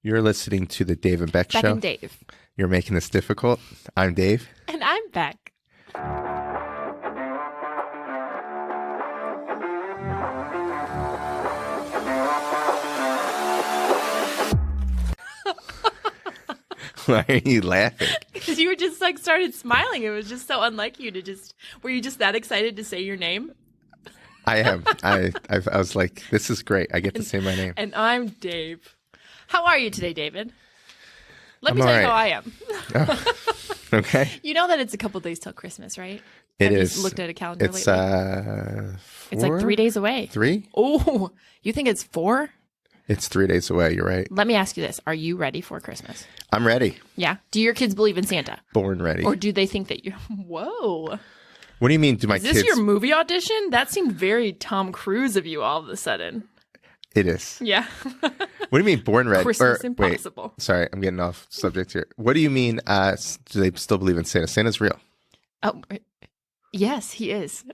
You're listening to the Dave and Beck Beck Show. and Dave. You're making this difficult. I'm Dave. And I'm Beck. Why are you laughing? Because you were just like started smiling. It was just so unlike you to just, were you just that excited to say your name? I am. I was like, this is great. I get to say my name. And I'm Dave. How are you today, David? Let I'm me tell you all how I right. am. Oh, okay. You know that it's a couple days till Christmas, right? It Have is. You looked at a calendar It's lately? It's like 3 days away. 3? Oh, you think it's 4? It's 3 days away. You're right. Let me ask you this. Are you ready for Christmas? I'm ready. Yeah. Do your kids believe in Santa? Born ready. Or do they think that you're... Whoa. What do you mean? Do my Is this kids? your movie audition? That seemed very Tom Cruise of you all of a sudden. It is. Yeah. What do you mean born ready? Christmas Wait, Impossible. sorry, I'm getting off subject here. What do you mean? Do they still believe in Santa? Santa's real. Oh, yes, he is.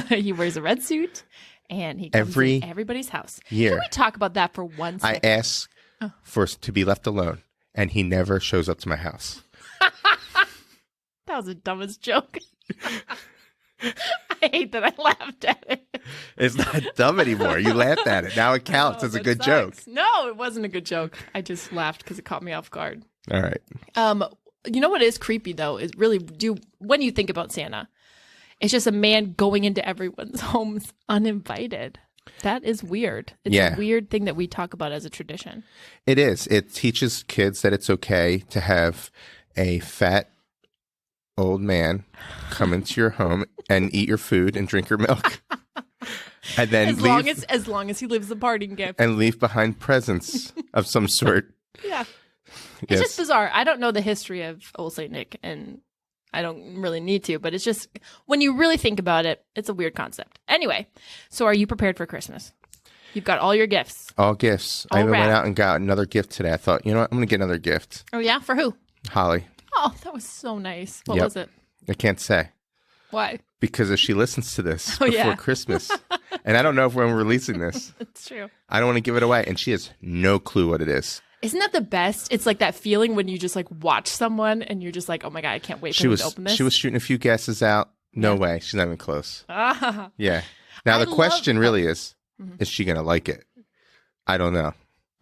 He wears a red suit and he comes Every in everybody's house. year. Can we talk about that for 1 I second? ask to be left alone, and he never shows up to my house. That was the dumbest joke. I hate that I laughed at it. It's not dumb anymore. You laughed at it. Now it counts Oh, as a that good joke. sucks. No, it wasn't a good joke. I just laughed because it caught me off guard. All right. You know what is creepy though is really when you think about Santa, it's just a man going into everyone's homes uninvited. That is weird. It's Yeah. a weird thing that we talk about as a tradition. It is. It teaches kids that it's okay to have a fat old man come into your home and eat your food and drink your milk. And then As long as he lives the parting gift. and leave behind presents of some sort. Yeah. It's Yes. just bizarre. I don't know the history of Old Saint Nick, and I don't really need to, but it's just, when you really think about it, it's a weird concept. Anyway, so are you prepared for Christmas? You've got all your gifts. All gifts. I All even went wrapped. out and got another gift today. I thought, you know what? I'm going to get another gift. Oh, yeah? For who? Holly. Oh, that was so nice. What Yep. was it? I can't say. Why? Because if she listens to this Oh, before yeah. Christmas, and I don't know if when we're releasing this, It's true. I don't want to give it away. And she has no clue what it is. Isn't that the best? It's like that feeling when you just like watch someone and you're just like, oh my God, I can't wait for She him was to open this. she was shooting a few guesses out. No way. She's not even close. Ah. Yeah. Now I the question love- really is she going to like it? I don't know.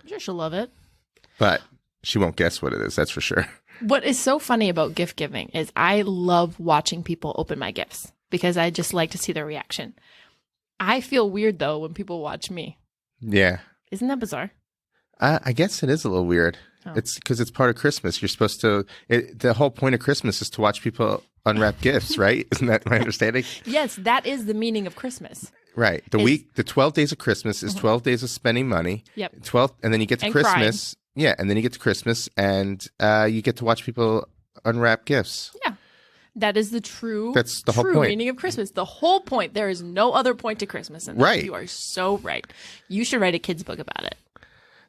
I'm sure she'll love it. But she won't guess what it is. That's for sure. What is so funny about gift giving is I love watching people open my gifts because I just like to see their reaction. I feel weird though when people watch me. Yeah. Isn't that bizarre? I guess it is a little weird. Oh. It's because it's part of Christmas. You're supposed to, the whole point of Christmas is to watch people unwrap gifts, right? Isn't that my understanding? Yes, that is the meaning of Christmas. Right. The 12 days of Christmas is 12 days of spending money. Yep. 12, and then you get to And Christmas. Yeah. And then you get to Christmas and you get to watch people unwrap gifts. Yeah. That is the true, That's the whole true point. meaning of Christmas. The whole point. There is no other point to Christmas. And Right. You are so right. You should write a kid's book about it.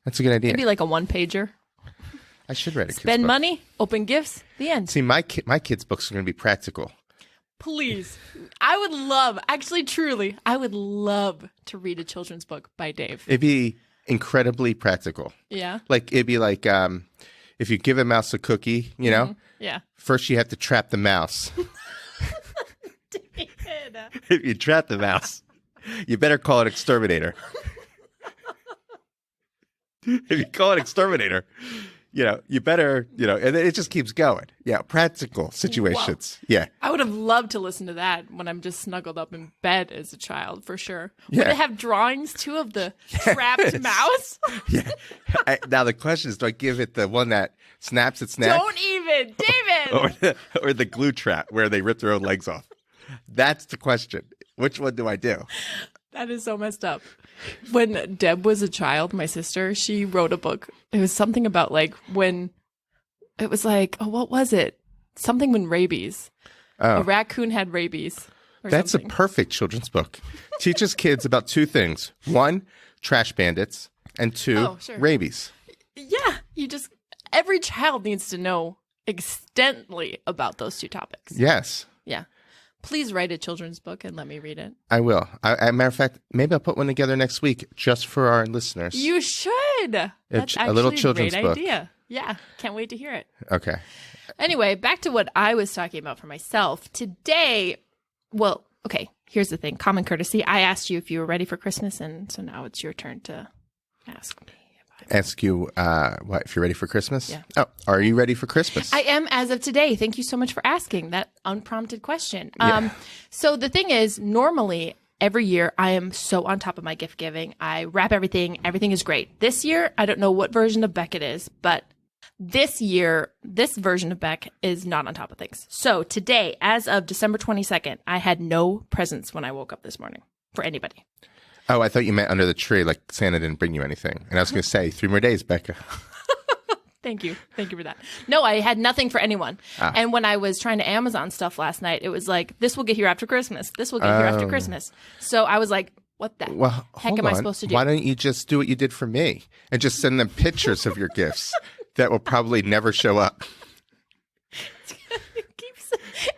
That's a good idea. Maybe like a 1-pager. I should write a kid's Spend book. money, open gifts, the end. See, my kids' books are going to be practical. Please. I would love, actually, truly, I would love to read a children's book by Dave. It'd be incredibly practical. Yeah. Like, it'd be like if you give a mouse a cookie, you know, Yeah. first you have to trap the mouse. If you trap the mouse, you better call it exterminator. If you call it exterminator, you know, you better, you know, and then it just keeps going. Yeah, practical situations. Yeah. I would have loved to listen to that when I'm just snuggled up in bed as a child, for sure. Yeah. Would it have drawings too of the trapped mouse? Yeah. Now the question is, do I give it the one that snaps its neck Don't even, David. or the glue trap where they rip their own legs off? That's the question. Which one do I do? That is so messed up. When Deb was a child, my sister, she wrote a book. It was something about like when it was like, oh, what was it? Something when rabies. Oh. A raccoon had rabies. Or That's something. a perfect children's book. Teaches kids about two things. One, trash bandits, and two, Oh, sure. rabies. Yeah, every child needs to know extensively about those two topics. Yes. Yeah. Please write a children's book and let me read it. I will. As a matter of fact, maybe I'll put one together next week just for our listeners. You should. That's a little actually children's great book. idea. Yeah, can't wait to hear it. Okay. Anyway, back to what I was talking about for myself. Today, well, okay, here's the thing. Common courtesy. I asked you if you were ready for Christmas, and so now it's your turn to ask me. Ask you what if you're ready for Christmas? Yeah. Oh, are you ready for Christmas? I am as of today. Thank you so much for asking that unprompted question. Yeah. So the thing is, normally every year I am so on top of my gift giving. I wrap everything. Everything is great. This year, I don't know what version of Beck it is, but this year, this version of Beck is not on top of things. So today, as of December 22nd, I had no presents when I woke up this morning for anybody. Oh, I thought you meant under the tree, like Santa didn't bring you anything. And I was going to say, 3 more days, Becca. Thank you. Thank you for that. No, I had nothing for anyone. Ah. And when I was trying to Amazon stuff last night, it was like, this will get here after Christmas. This will get here after Christmas. So I was like, what the Well, heck hold am on. I supposed to do? Why don't you just do what you did for me and just send them pictures of your gifts that will probably never show up?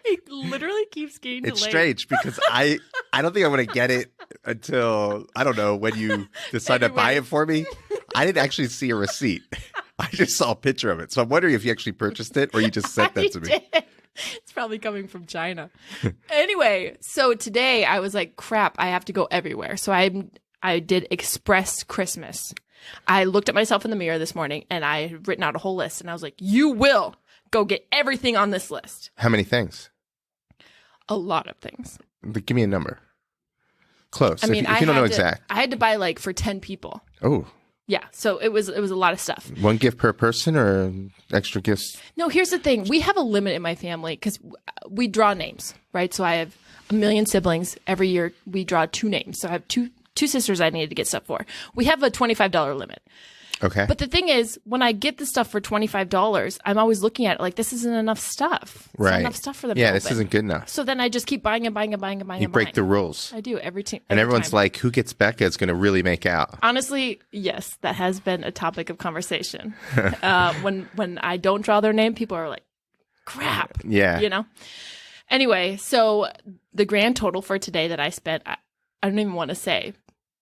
It literally keeps getting delayed. It's strange because I don't think I'm going to get it until, I don't know, when you decide to buy it for me. I didn't actually see a receipt. I just saw a picture of it. So I'm wondering if you actually purchased it or you just sent that to me. Did. It's probably coming from China. Anyway, so today I was like, crap, I have to go everywhere. So I did Express Christmas. I looked at myself in the mirror this morning and I had written out a whole list and I was like, you will go get everything on this list. How many things? A lot of things. Give me a number. Close. I mean, if you don't know exact. I had to buy like for 10 people. Oh, Yeah, so it was a lot of stuff. one gift per person or extra gifts? No, here's the thing. We have a limit in my family because we draw names, right? So I have a million siblings. Every year we draw 2 names. So I have two sisters I needed to get stuff for. We have a $25 limit. Okay. But the thing is, when I get the stuff for $25, I'm always looking at it like, this isn't enough stuff. It's right. not enough stuff for them Yeah, to this open. isn't good enough. So then I just keep buying and buying and buying and buying You and break buying. the rules. I do every time. And everyone's like, who gets Becca is going to really make out. Honestly, yes, that has been a topic of conversation. When I don't draw their name, people are like, crap. Yeah. You know? Anyway, so the grand total for today that I spent, I don't even want to say.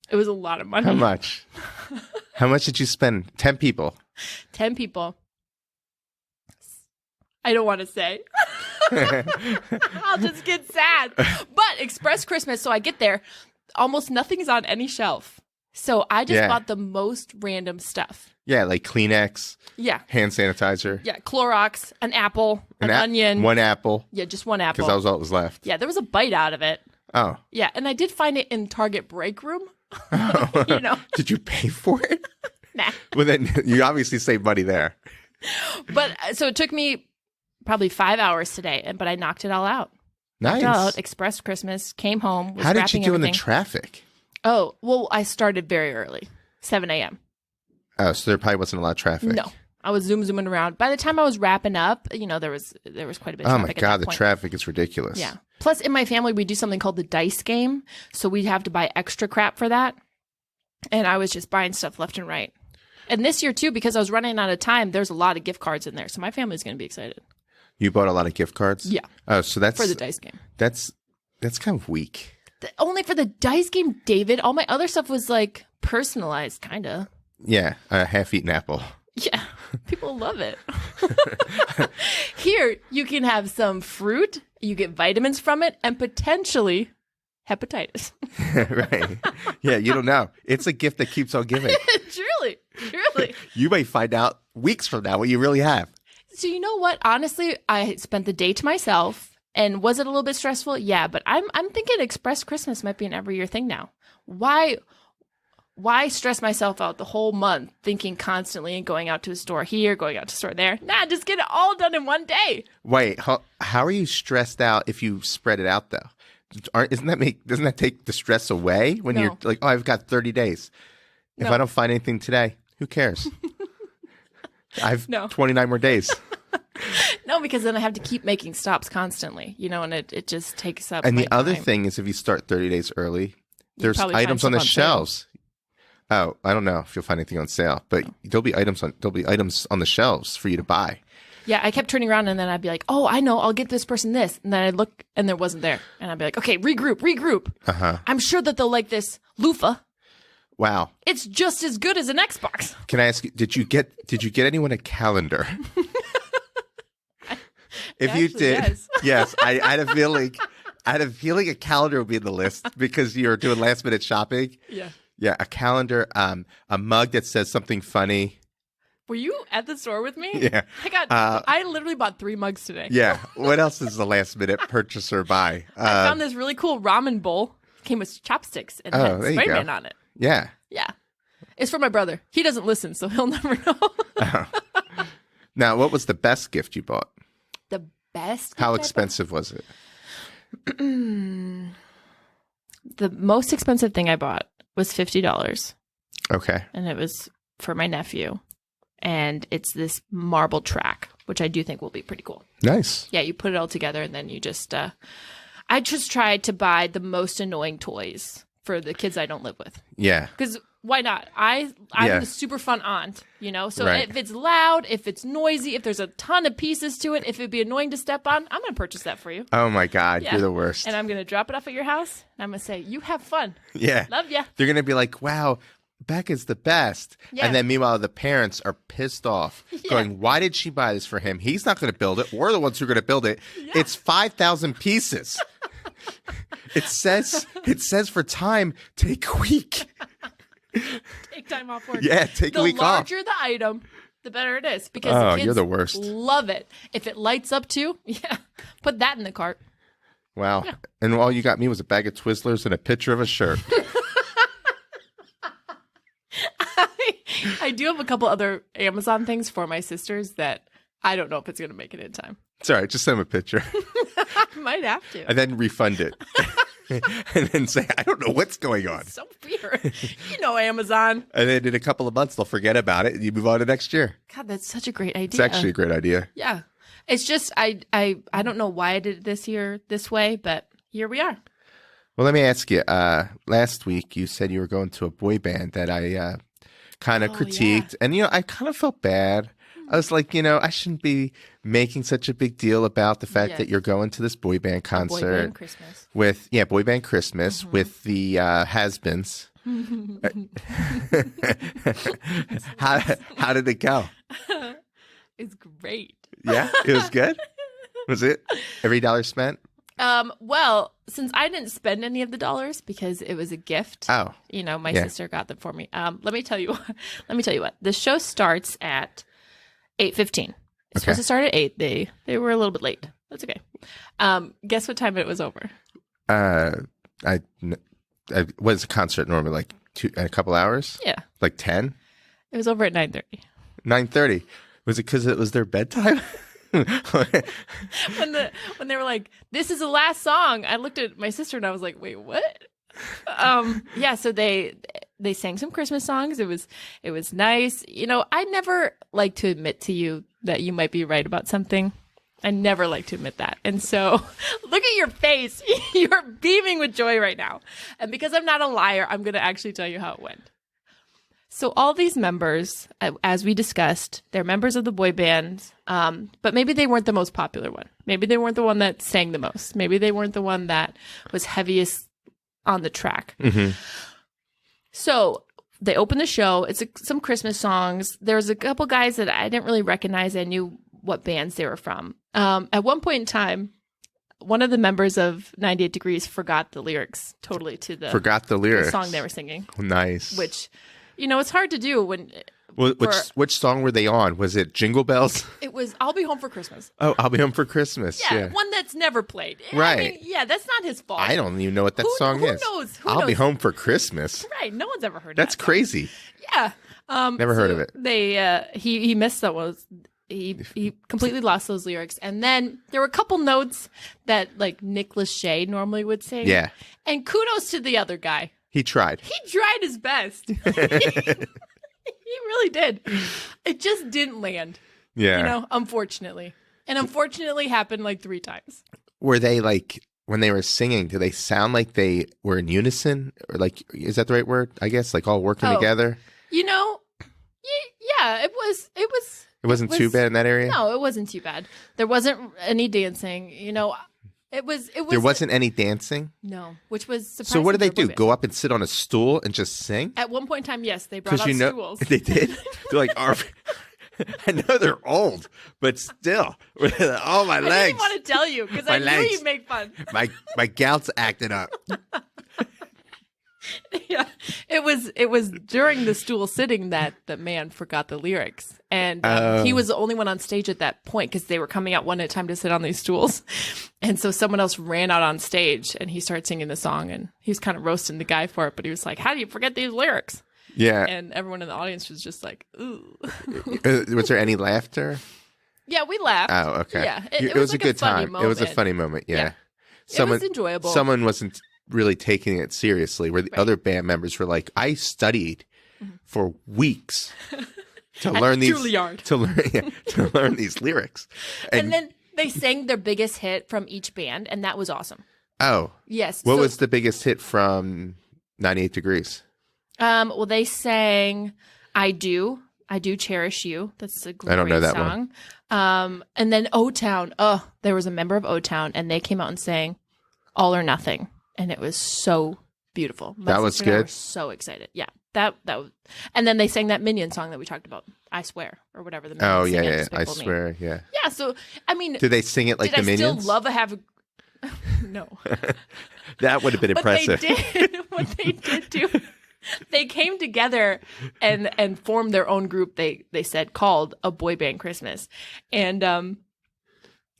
It was a lot of money. How much? How much did you spend? 10 people. 10 people. I don't want to say. I'll just get sad. But Express Christmas, so I get there, almost nothing is on any shelf. So I just Yeah. bought the most random stuff. Yeah, like Kleenex, Yeah. hand sanitizer, Yeah, Clorox, an apple, an onion. one apple, Yeah, just one apple. because that was all that was left. Yeah, there was a bite out of it. Oh. Yeah, and I did find it in Target break room. You know, Did you pay for it? nah. Well, then you obviously saved money there. But so it took me probably 5 hours today, but I knocked it all out. Nice. Knocked it all out, Express Christmas, came home, was How did you wrapping do in the everything. traffic? Oh, well, I started very early, 7 a.m. Oh, so there probably wasn't a lot of traffic. No, I was zooming around. By the time I was wrapping up, you know, there was quite a bit of Oh traffic my at God, that the point. traffic is ridiculous. Yeah. Plus, in my family, we do something called the dice game. So we have to buy extra crap for that. And I was just buying stuff left and right. And this year, too, because I was running out of time, there's a lot of gift cards in there. So my family's going to be excited. You bought a lot of gift cards? Yeah. Oh, so that's For the dice game. that's kind of weak. Only for the dice game, David. All my other stuff was like personalized, kind of. Yeah, a half-eaten apple. Yeah. People love it. Here, you can have some fruit, you get vitamins from it, and potentially hepatitis. Right. Yeah, you don't know. It's a gift that keeps on giving. Truly. Truly. You may find out weeks from now what you really have. So you know what? Honestly, I spent the day to myself. And was it a little bit stressful? Yeah, but I'm thinking Express Christmas might be an every year thing now. Why stress myself out the whole month thinking constantly and going out to a store here, going out to a store there? Nah, just get it all done in one day. Wait, how are you stressed out if you spread it out though? Doesn't that take the stress away when No. you're like, oh, I've got 30 days. If No. I don't find anything today, who cares? I've No. 29 more days. No, because then I have to keep making stops constantly, you know, and it just takes up And my the other time. thing is if you start 30 days early, there's probably find items on the stuff on sale. shelves. Oh, I don't know if you'll find anything on sale, but there'll be items on the shelves for you to buy. Yeah, I kept turning around and then I'd be like, oh, I know, I'll get this person this. And then I'd look and there wasn't there. And I'd be like, okay, regroup. Uh-huh. I'm sure that they'll like this loofah. Wow. It's just as good as an Xbox. Can I ask you, did you get anyone a calendar? If you Actually, did, yes. yes, I had a feeling a calendar would be in the list because you're doing last minute shopping. Yeah. Yeah, a calendar, a mug that says something funny. Were you at the store with me? Yeah. I literally bought 3 mugs today. Yeah. What else is the last minute purchase or buy? I found this really cool ramen bowl. Came with chopsticks and Oh, had there you Spider-Man go. on it. Yeah. Yeah. It's for my brother. He doesn't listen, so he'll never know. Now, what was the best gift you bought? The best gift How I bought? expensive was it? The most expensive thing I bought was $50, Okay. and it was for my nephew. And it's this marble track, which I do think will be pretty cool. Nice. Yeah, you put it all together, and then you just I just tried to buy the most annoying toys for the kids I don't live with. Yeah. Because why not? I'm Yeah. the super fun aunt, you know? So Right. if it's loud, if it's noisy, if there's a ton of pieces to it, if it'd be annoying to step on, I'm going to purchase that for you. Oh my God, Yeah. you're the worst. And I'm going to drop it off at your house, and I'm going to say, you have fun. Yeah. Love ya. They're going to be like, wow, Becca's the best. Yeah. And then meanwhile, the parents are pissed off, going, why did she buy this for him? He's not going to build it. We're the ones who are going to build it. It's 5,000 pieces. It says for time, take a week. Take time off work. Yeah, take a week The off. larger the item, the better it is. Because Oh, the kids you're the worst. love it. If it lights up too, yeah, put that in the cart. Wow. And all you got me was a bag of Twizzlers and a picture of a shirt. I do have a couple other Amazon things for my sisters that I don't know if it's going to make it in time. It's all right. Just send them a picture I might have to. and then refund it. And then say, I don't know what's going on. So weird. You know Amazon. And then in a couple of months, they'll forget about it and you move on to next year. God, that's such a great idea. It's actually a great idea. Yeah. It's just I don't know why I did it this year this way, but here we are. Well, let me ask you. Last week, you said you were going to a boy band that I kind of critiqued. And, I kind of felt bad. I was like, I shouldn't be making such a big deal about the fact Yeah. that you're going to this boy band Boy concert Band Christmas. with, boy band Christmas with the has-beens. How did it go? It's great. Yeah, it was good. Was it every dollar spent? Well, since I didn't spend any of the dollars because it was a gift. Oh, My Yeah. sister got them for me. Let me tell you what. The show starts at 8:15. It's supposed to start at 8. They were a little bit late. That's okay. Guess what time it was over? I what is a concert normally like a couple hours? Yeah. Like 10? It was over at 9:30. 9:30. Was it because it was their bedtime? When they were like, "This is the last song," I looked at my sister and I was like, "Wait, what?" Yeah. So they sang some Christmas songs. It was nice. I never like to admit to you that you might be right about something. I never like to admit that. And so, look at your face. You're beaming with joy right now. And because I'm not a liar, I'm going to actually tell you how it went. So all these members, as we discussed, they're members of the boy band, but maybe they weren't the most popular one. Maybe they weren't the one that sang the most. Maybe they weren't the one that was heaviest on the track. Mm-hmm. So they opened the show. It's some Christmas songs. There's a couple guys that I didn't really recognize. I knew what bands they were from. At one point in time, one of the members of 98 Degrees forgot the lyrics totally to the Forgot the lyrics. song they were singing, Nice. which... it's hard to do when Which song were they on? Was it Jingle Bells? it was I'll Be Home for Christmas. Oh, I'll be home for Christmas. Yeah. One that's never played. Right. That's not his fault. I don't even know what that song who is. knows? Who I'll be knows? home for Christmas. Right. No one's ever heard That's that song. crazy. Yeah. Never heard of it. They he missed that one. He completely lost those lyrics. And then there were a couple notes that like Nick Lachey normally would sing. Yeah. And kudos to the other guy. He tried. He tried his best. He really did. It just didn't land. Yeah. Unfortunately. And unfortunately happened like 3 times. Were they like, when they were singing, do they sound like they were in unison? Or like, is that the right word? I guess like all working Oh. together? Yeah, it was It wasn't too bad in that area? No, it wasn't too bad. There wasn't any dancing. It was. There wasn't any dancing? No, which was surprising. So what did they for a boy do? band. Go up and sit on a stool and just sing? At one point in time, yes, they brought out stools. They did? They're like, I know they're old, but still. Oh, my I legs. didn't want to tell you because My I knew legs. you'd make fun. My gout's acting up. Yeah, it was during the stool sitting that the man forgot the lyrics, and he was the only one on stage at that point because they were coming out one at a time to sit on these stools, and so someone else ran out on stage and he started singing the song, and he was kind of roasting the guy for it, but he was like, "How do you forget these lyrics?" Yeah. And everyone in the audience was just like, "Ooh." Was there any laughter? Yeah, we laughed. Oh, okay. Yeah, It was was a like good funny time. It was a moment. funny moment. Yeah. It was enjoyable. Someone wasn't really taking it seriously, where the Right. other band members were like, I studied for weeks to learn these Juilliard. to learn these lyrics. And then they sang their biggest hit from each band, and that was awesome. Oh, Yes. what so- was the biggest hit from 98 Degrees? Well, they sang "I Do Cherish You." That's a great I don't know that song. And then O-Town. Oh, there was a member of O-Town, and they came out and sang "All or Nothing," and it was so beautiful. That was sister and I good? were so excited. Yeah, that was. And then they sang that Minion song that we talked about, "I Swear" or whatever the. Oh, Minions yeah, sing at yeah. I Despicable Me. swear, yeah. Yeah. So I mean, Did they sing it like did the I Minions? still love a have? No. That would have been impressive. What they did do, they came together and formed their own group. They said called A Boy Band Christmas, and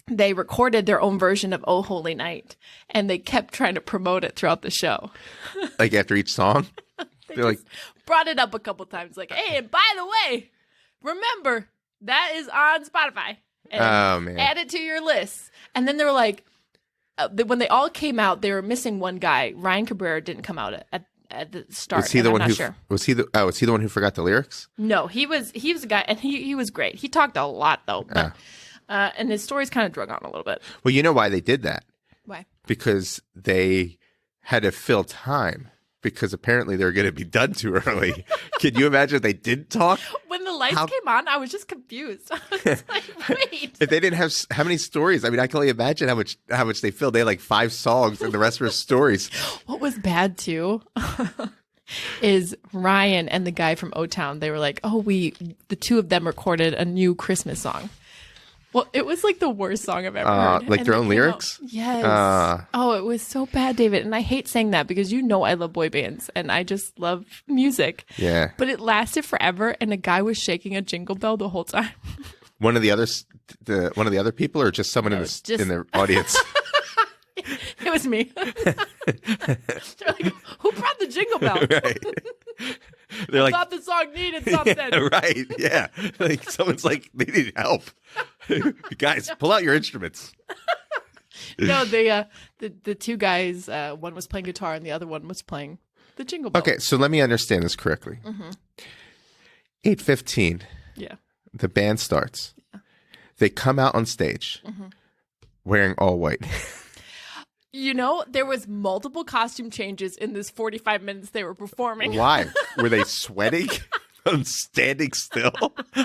they recorded their own version of "Oh Holy Night," and they kept trying to promote it throughout the show. Like after each song? They're like, Brought it up a couple times, like, "Hey, and by the way, remember that is on Spotify. And oh, man. add it to your list." And then they were like, when they all came out, they were missing one guy. Ryan Cabrera didn't come out at the start. Was he the and one I'm who not sure. was he the one who forgot the lyrics? No, he was a guy, and he was great. He talked a lot though, but and his story's kind of drug on a little bit. Well, you know why they did that? Why? Because they had to fill time, because apparently they're going to be done too early. Can you imagine if they didn't talk? When the lights How- came on, I was just confused. I was like, wait. If they didn't have how many stories? I mean, I can only imagine how much they filled. They had like 5 songs, and the rest were stories. What was bad too is Ryan and the guy from O-Town. They were like, "Oh, the two of them recorded a new Christmas song." Well, it was like the worst song I've ever heard. Like And their they own came lyrics? out- Yes. Uh. Oh, it was so bad, David. And I hate saying that because you know I love boy bands and I just love music. Yeah. But it lasted forever, and a guy was shaking a jingle bell the whole time. One of the other people, or just someone No, in just- in the audience? It was me. They're like, "Who brought the jingle bell?" Right. They're like, Thought the song needed something. yeah, right, yeah. Like someone's like, they need help. Guys, pull out your instruments. No, the two guys, one was playing guitar and the other one was playing the jingle bell. Okay, so let me understand this correctly. 8:15, Yeah. the band starts. They come out on stage wearing all white. You know, there was multiple costume changes in this 45 minutes they were performing. Why? Were they sweating? I'm standing still.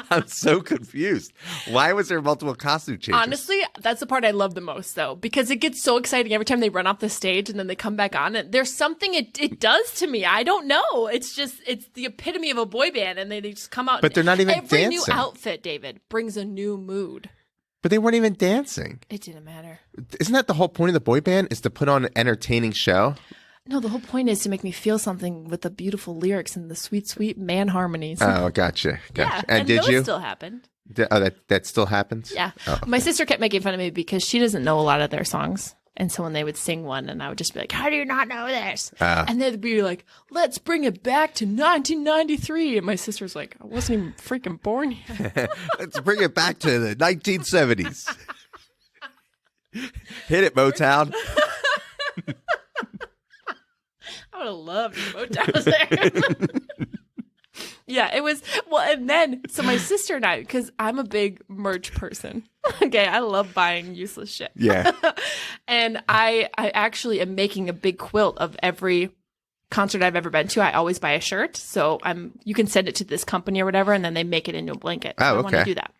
I'm so confused. Why was there multiple costume changes? Honestly, that's the part I love the most, though, because it gets so exciting every time they run off the stage and then they come back on. And there's something it does to me. I don't know. It's the epitome of a boy band, and they just come out. But they're not even every dancing. new outfit, David, brings a new mood. But they weren't even dancing. It didn't matter. Isn't that the whole point of the boy band? Is to put on an entertaining show? No, the whole point is to make me feel something with the beautiful lyrics and the sweet, sweet man harmonies. Oh, gotcha. yeah, And did those you? still happened. That still happens? Yeah. Oh. My sister kept making fun of me because she doesn't know a lot of their songs. And so when they would sing one, and I would just be like, "How do you not know this?" And they'd be like, "Let's bring it back to 1993." And my sister's like, "I wasn't even freaking born yet." Let's bring it back to the 1970s. Hit it, Motown. I would have loved if Motown was there. Yeah, it was. Well, and then, so my sister and I, because I'm a big merch person. Okay, I love buying useless shit. Yeah. And I actually am making a big quilt of every concert I've ever been to. I always buy a shirt. So you can send it to this company or whatever, and then they make it into a blanket. Oh, I want to okay. do that.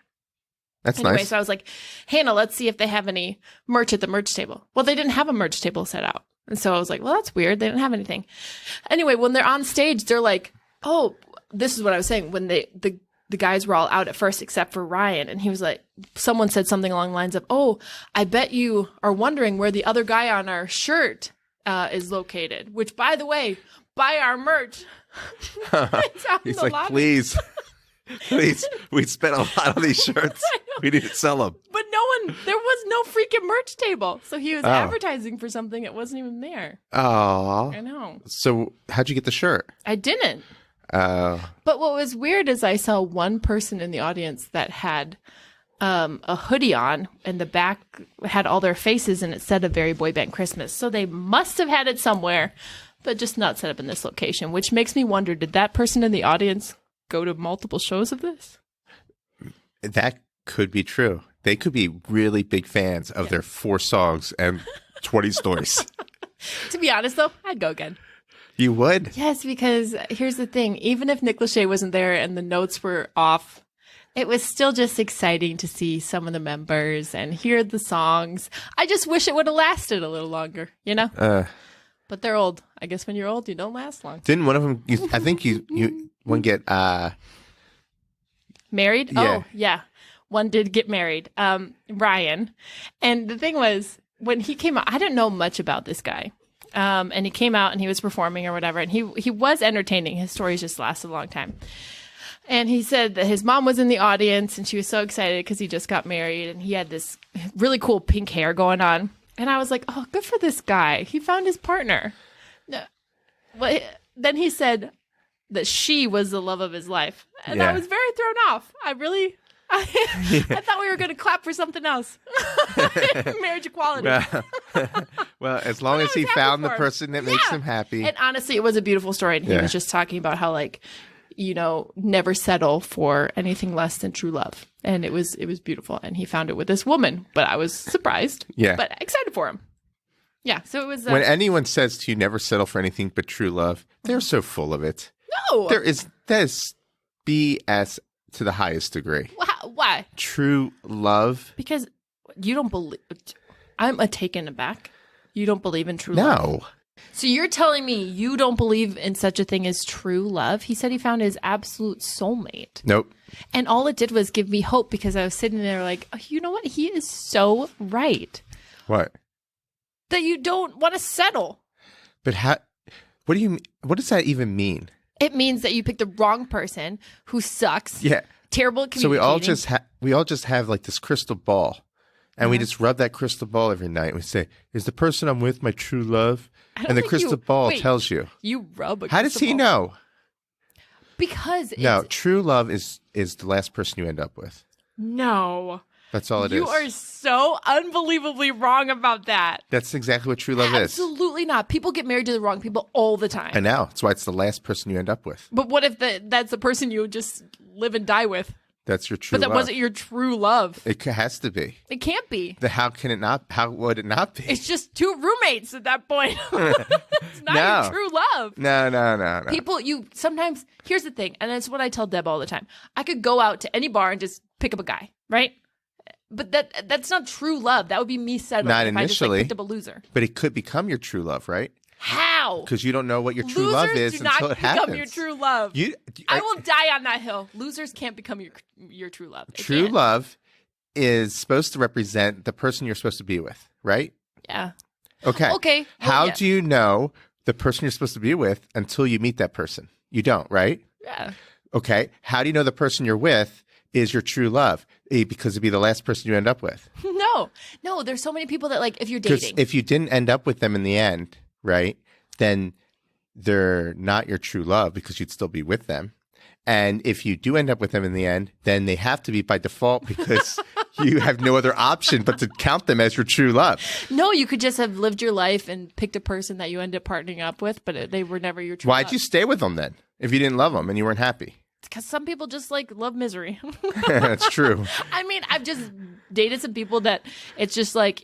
That's Anyway, nice. so I was like, Hannah, let's see if they have any merch at the merch table. Well, they didn't have a merch table set out. And so I was like, well, that's weird. They didn't have anything. Anyway, when they're on stage, they're like, oh, this is what I was saying. When the guys were all out at first, except for Ryan. And he was like, someone said something along the lines of, oh, I bet you are wondering where the other guy on our shirt is located, which, by the way, buy our merch. It's out in He's the like, lobby. please, please. We spent a lot on these shirts. We need to sell them. But there was no freaking merch table. So he was advertising for something that wasn't even there. Oh. I know. So how'd you get the shirt? I didn't. Oh. But what was weird is I saw one person in the audience that had a hoodie on, and the back had all their faces, and it said "A Very Boy Band Christmas." So they must have had it somewhere, but just not set up in this location, which makes me wonder, did that person in the audience go to multiple shows of this? That could be true. They could be really big fans of their 4 songs and 20 stories. To be honest, though, I'd go again. You would? Yes, because here's the thing. Even if Nick Lachey wasn't there and the notes were off, it was still just exciting to see some of the members and hear the songs. I just wish it would have lasted a little longer, you know? But they're old. I guess when you're old, you don't last long. Didn't one of them, I think one get, Married? Yeah. Oh, yeah. One did get married, Ryan. And the thing was, when he came out, I didn't know much about this guy. And he came out and he was performing or whatever. And he was entertaining. His stories just lasted a long time. And he said that his mom was in the audience and she was so excited because he just got married. And he had this really cool pink hair going on. And I was like, oh, good for this guy. He found his partner. Well, then he said that she was the love of his life. And I was very thrown off. I thought we were going to clap for something else. Marriage equality. Well, as long as he found the person that makes him happy. And honestly, it was a beautiful story. And he was just talking about how, like, you know, never settle for anything less than true love. And it was beautiful. And he found it with this woman. But I was surprised. Yeah. But excited for him. Yeah. So it was. When anyone says to you, never settle for anything but true love, they're so full of it. No. That is BS to the highest degree. Why? True love? Because you don't believe. I'm taken aback. You don't believe in true love? No. So you're telling me you don't believe in such a thing as true love? He said he found his absolute soulmate. Nope. And all it did was give me hope because I was sitting there like, oh, you know what? He is so right. What? That you don't want to settle. But what does that even mean? It means that you picked the wrong person who sucks. Yeah. Terrible at So we all communicating. just have like this crystal ball. And we just rub that crystal ball every night. And we say, is the person I'm with my true love? And the crystal ball tells you. You rub a How does crystal he ball. know? Because No, true love is the last person you end up with. No. That's all it is. You are so unbelievably wrong about that. That's exactly what true love is. Absolutely not. People get married to the wrong people all the time. I know. That's why it's the last person you end up with. But what if that's the person you just live and die with? That's your true But that love. wasn't your true love. It has to be. It can't be. How can it not? How would it not be? It's just 2 roommates at that point. It's not No. your true love. No. People, sometimes, here's the thing, and that's what I tell Deb all the time. I could go out to any bar and just pick up a guy, right? But that's not true love. That would be me settling Not if I just initially. picked up a loser. But it could become your true love, right? How? Because you don't know what your true Losers love is do not until it become happens. your true love. I will die on that hill. Losers can't become your true love. They True can't. love is supposed to represent the person you're supposed to be with, right? Yeah. Okay. Okay. Well, How yeah. do you know the person you're supposed to be with until you meet that person? You don't, right? Yeah. Okay. How do you know the person you're with is your true love? Because it'd be the last person you end up with. No. There's so many people that, like, if you're Because dating. if you didn't end up with them in the end, right, then they're not your true love because you'd still be with them. And if you do end up with them in the end, then they have to be by default because you have no other option but to count them as your true love. No, you could just have lived your life and picked a person that you end up partnering up with, but they were never your true love. Why'd you stay with them then if you didn't love them and you weren't happy? Because some people just, like, love misery. That's true. I mean, I've just dated some people that it's just like,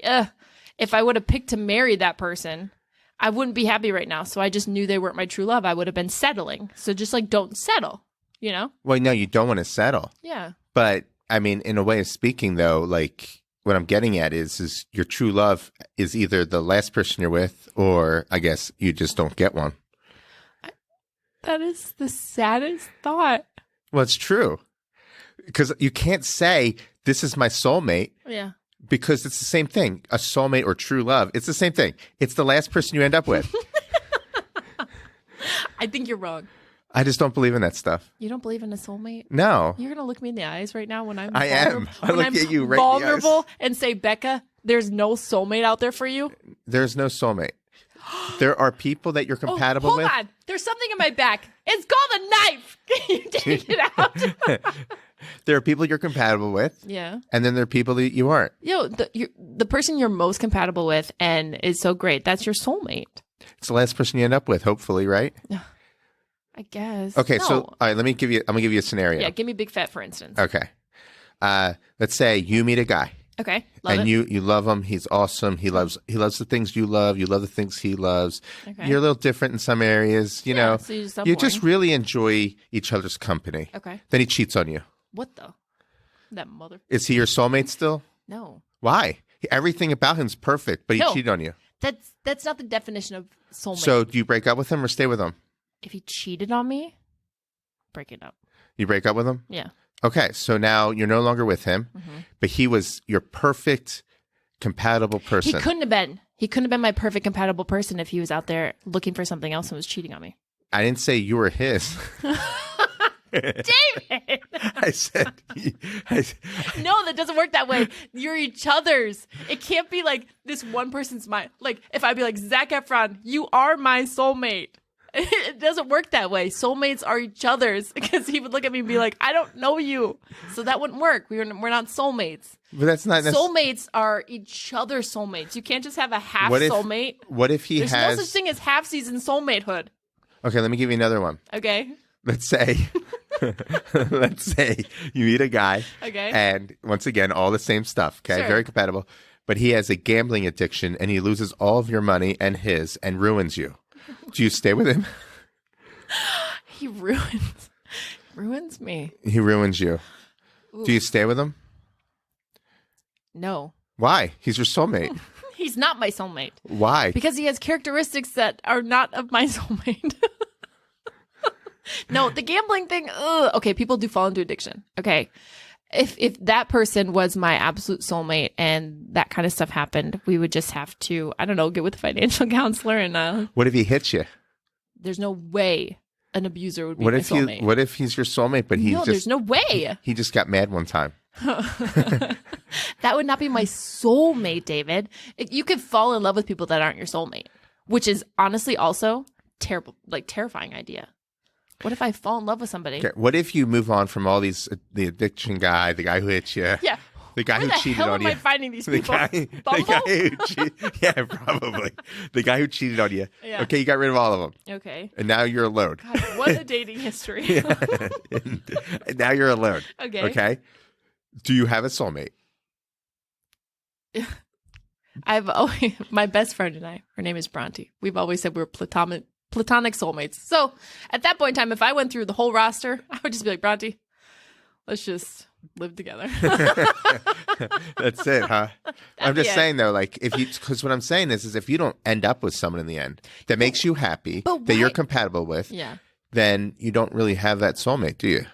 if I would have picked to marry that person, I wouldn't be happy right now. So I just knew they weren't my true love. I would have been settling. So just, like, don't settle, you know? Well, no, you don't want to settle. Yeah. But I mean, in a way of speaking, though, like what I'm getting at is your true love is either the last person you're with, or I guess you just don't get one. That is the saddest thought. Well, it's true. Because you can't say, this is my soulmate, Yeah. because it's the same thing. A soulmate or true love, it's the same thing. It's the last person you end up with. I think you're wrong. I just don't believe in that stuff. You don't believe in a soulmate? No. You're going to look me in the eyes right now when I'm I am. I when look I'm at you right in the eyes. vulnerable and say, Becca, there's no soulmate out there for you? There's no soulmate. There are people that you're compatible hold with. on. There's something in my back. It's called a knife. Can you take it out? There are people you're compatible with, Yeah. and then there are people that you aren't. The person you're most compatible with and is so great, that's your soulmate. It's the last person you end up with, hopefully, right? I guess. Okay, No. so all right, I'm gonna give you a scenario. Yeah, give me Big Fat, for instance. Okay. Let's say you meet a guy. Okay. Love And it. you love him. He's awesome. He loves the things you love. You love the things he loves. Okay. You're a little different in some areas. You know, so you just stop you just boring. really enjoy each other's company. Okay. Then he cheats on you. What the? That mother. Is he your soulmate still? No. Why? Everything about him's perfect, but he No. cheated on you. That's not the definition of soulmate. So do you break up with him or stay with him? if he cheated on me, break it up. You break up with him? Yeah. Okay, so now you're no longer with him, Mhm. but he was your perfect compatible person. He couldn't have been. He couldn't have been my perfect compatible person if he was out there looking for something else and was cheating on me. I didn't say you were his. David! I said, No, that doesn't work that way. You're each other's. It can't be like this one person's my, like if I'd be like, Zac Efron, you are my soulmate. It doesn't work that way. Soulmates are each other's, because he would look at me and be like, I don't know you. So that wouldn't work. We're not soulmates. but that's not Soulmates are each other's soulmates. You can't just have a half What if- soulmate. What if he There's has? no such thing as half season soulmatehood. Okay, let me give you another one. Okay. Let's say, let's say you meet a guy, Okay. and once again, all the same stuff. Okay, Sure. very compatible, but he has a gambling addiction, and he loses all of your money and his, and ruins you. Do you stay with him? He ruins me. He ruins you. Ooh. Do you stay with him? No. Why? He's your soulmate. He's not my soulmate. Why? Because he has characteristics that are not of my soulmate. No, the gambling thing, ugh. Okay, people do fall into addiction. Okay. If that person was my absolute soulmate and that kind of stuff happened, we would just have to, I don't know, get with a financial counselor and What if he hits you? there's no way an abuser would be What my if soulmate. What if he's your soulmate, but he No, there's just no way. he just got mad one time? That would not be my soulmate, David. You could fall in love with people that aren't your soulmate, which is honestly also terrible, like terrifying idea. What if I fall in love with somebody? Okay. What if you move on from all these the addiction guy, the guy who hit you, Yeah. the guy Where who the cheated hell on am you, I finding these the people? guy, Bumble? yeah, probably the guy who cheated on you. Yeah. Okay, you got rid of all of them, Okay. and now you're alone. God, what a dating history. and now you're alone. Okay. Okay. Do you have a soulmate? I've always, my best friend and I, her name is Bronte. We've always said we're platonic soulmates. So at that point in time, if I went through the whole roster, I would just be like, Bronte, let's just live together. That's it, huh? I'm be just it. saying though, like if you, because what I'm saying is if you don't end up with someone in the end that makes you happy, but that you're why- compatible with, Yeah. then you don't really have that soulmate, do you?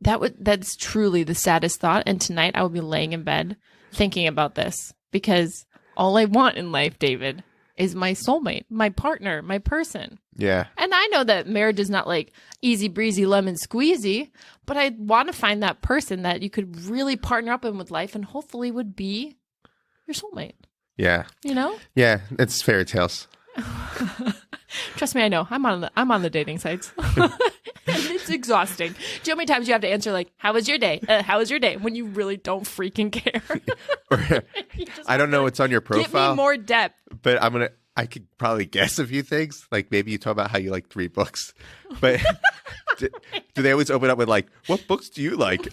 That's truly the saddest thought. And tonight I will be laying in bed thinking about this, because all I want in life, David, is my soulmate, my partner, my person. Yeah. And I know that marriage is not like easy breezy lemon squeezy, but I want to find that person that you could really partner up in with life and hopefully would be your soulmate. Yeah. You know? Yeah. It's fairy tales. Trust me, I know. I'm on the dating sites. And it's exhausting. Do you know how many times you have to answer like, "How was your day? How was your day?" when you really don't freaking care? You just I don't know want what's on your to Give profile, me more depth. but I could probably guess a few things. Like maybe you talk about how you like 3 books, but do they always open up with like, what books do you like?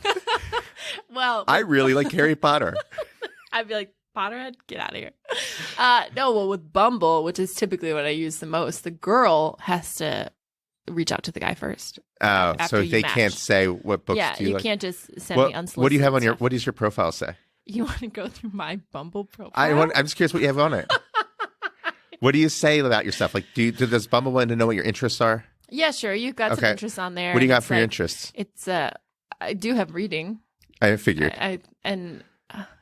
Well, I really like Harry Potter. I'd be like, Potterhead, get out of here. No, well, with Bumble, which is typically what I use the most, the girl has to reach out to the guy first. Oh, after so you they match. can't say what books Yeah, do you you like? can't just send me unsolicited What do you have on your? stuff. What does your profile say? You want to go through my Bumble profile? I'm just curious what you have on it. What do you say about yourself? Like, does Bumble want to know what your interests are? Yeah, sure. You've got some Okay. interests on there. What do you and got it's for your like- interests? It's I do have reading. I figured.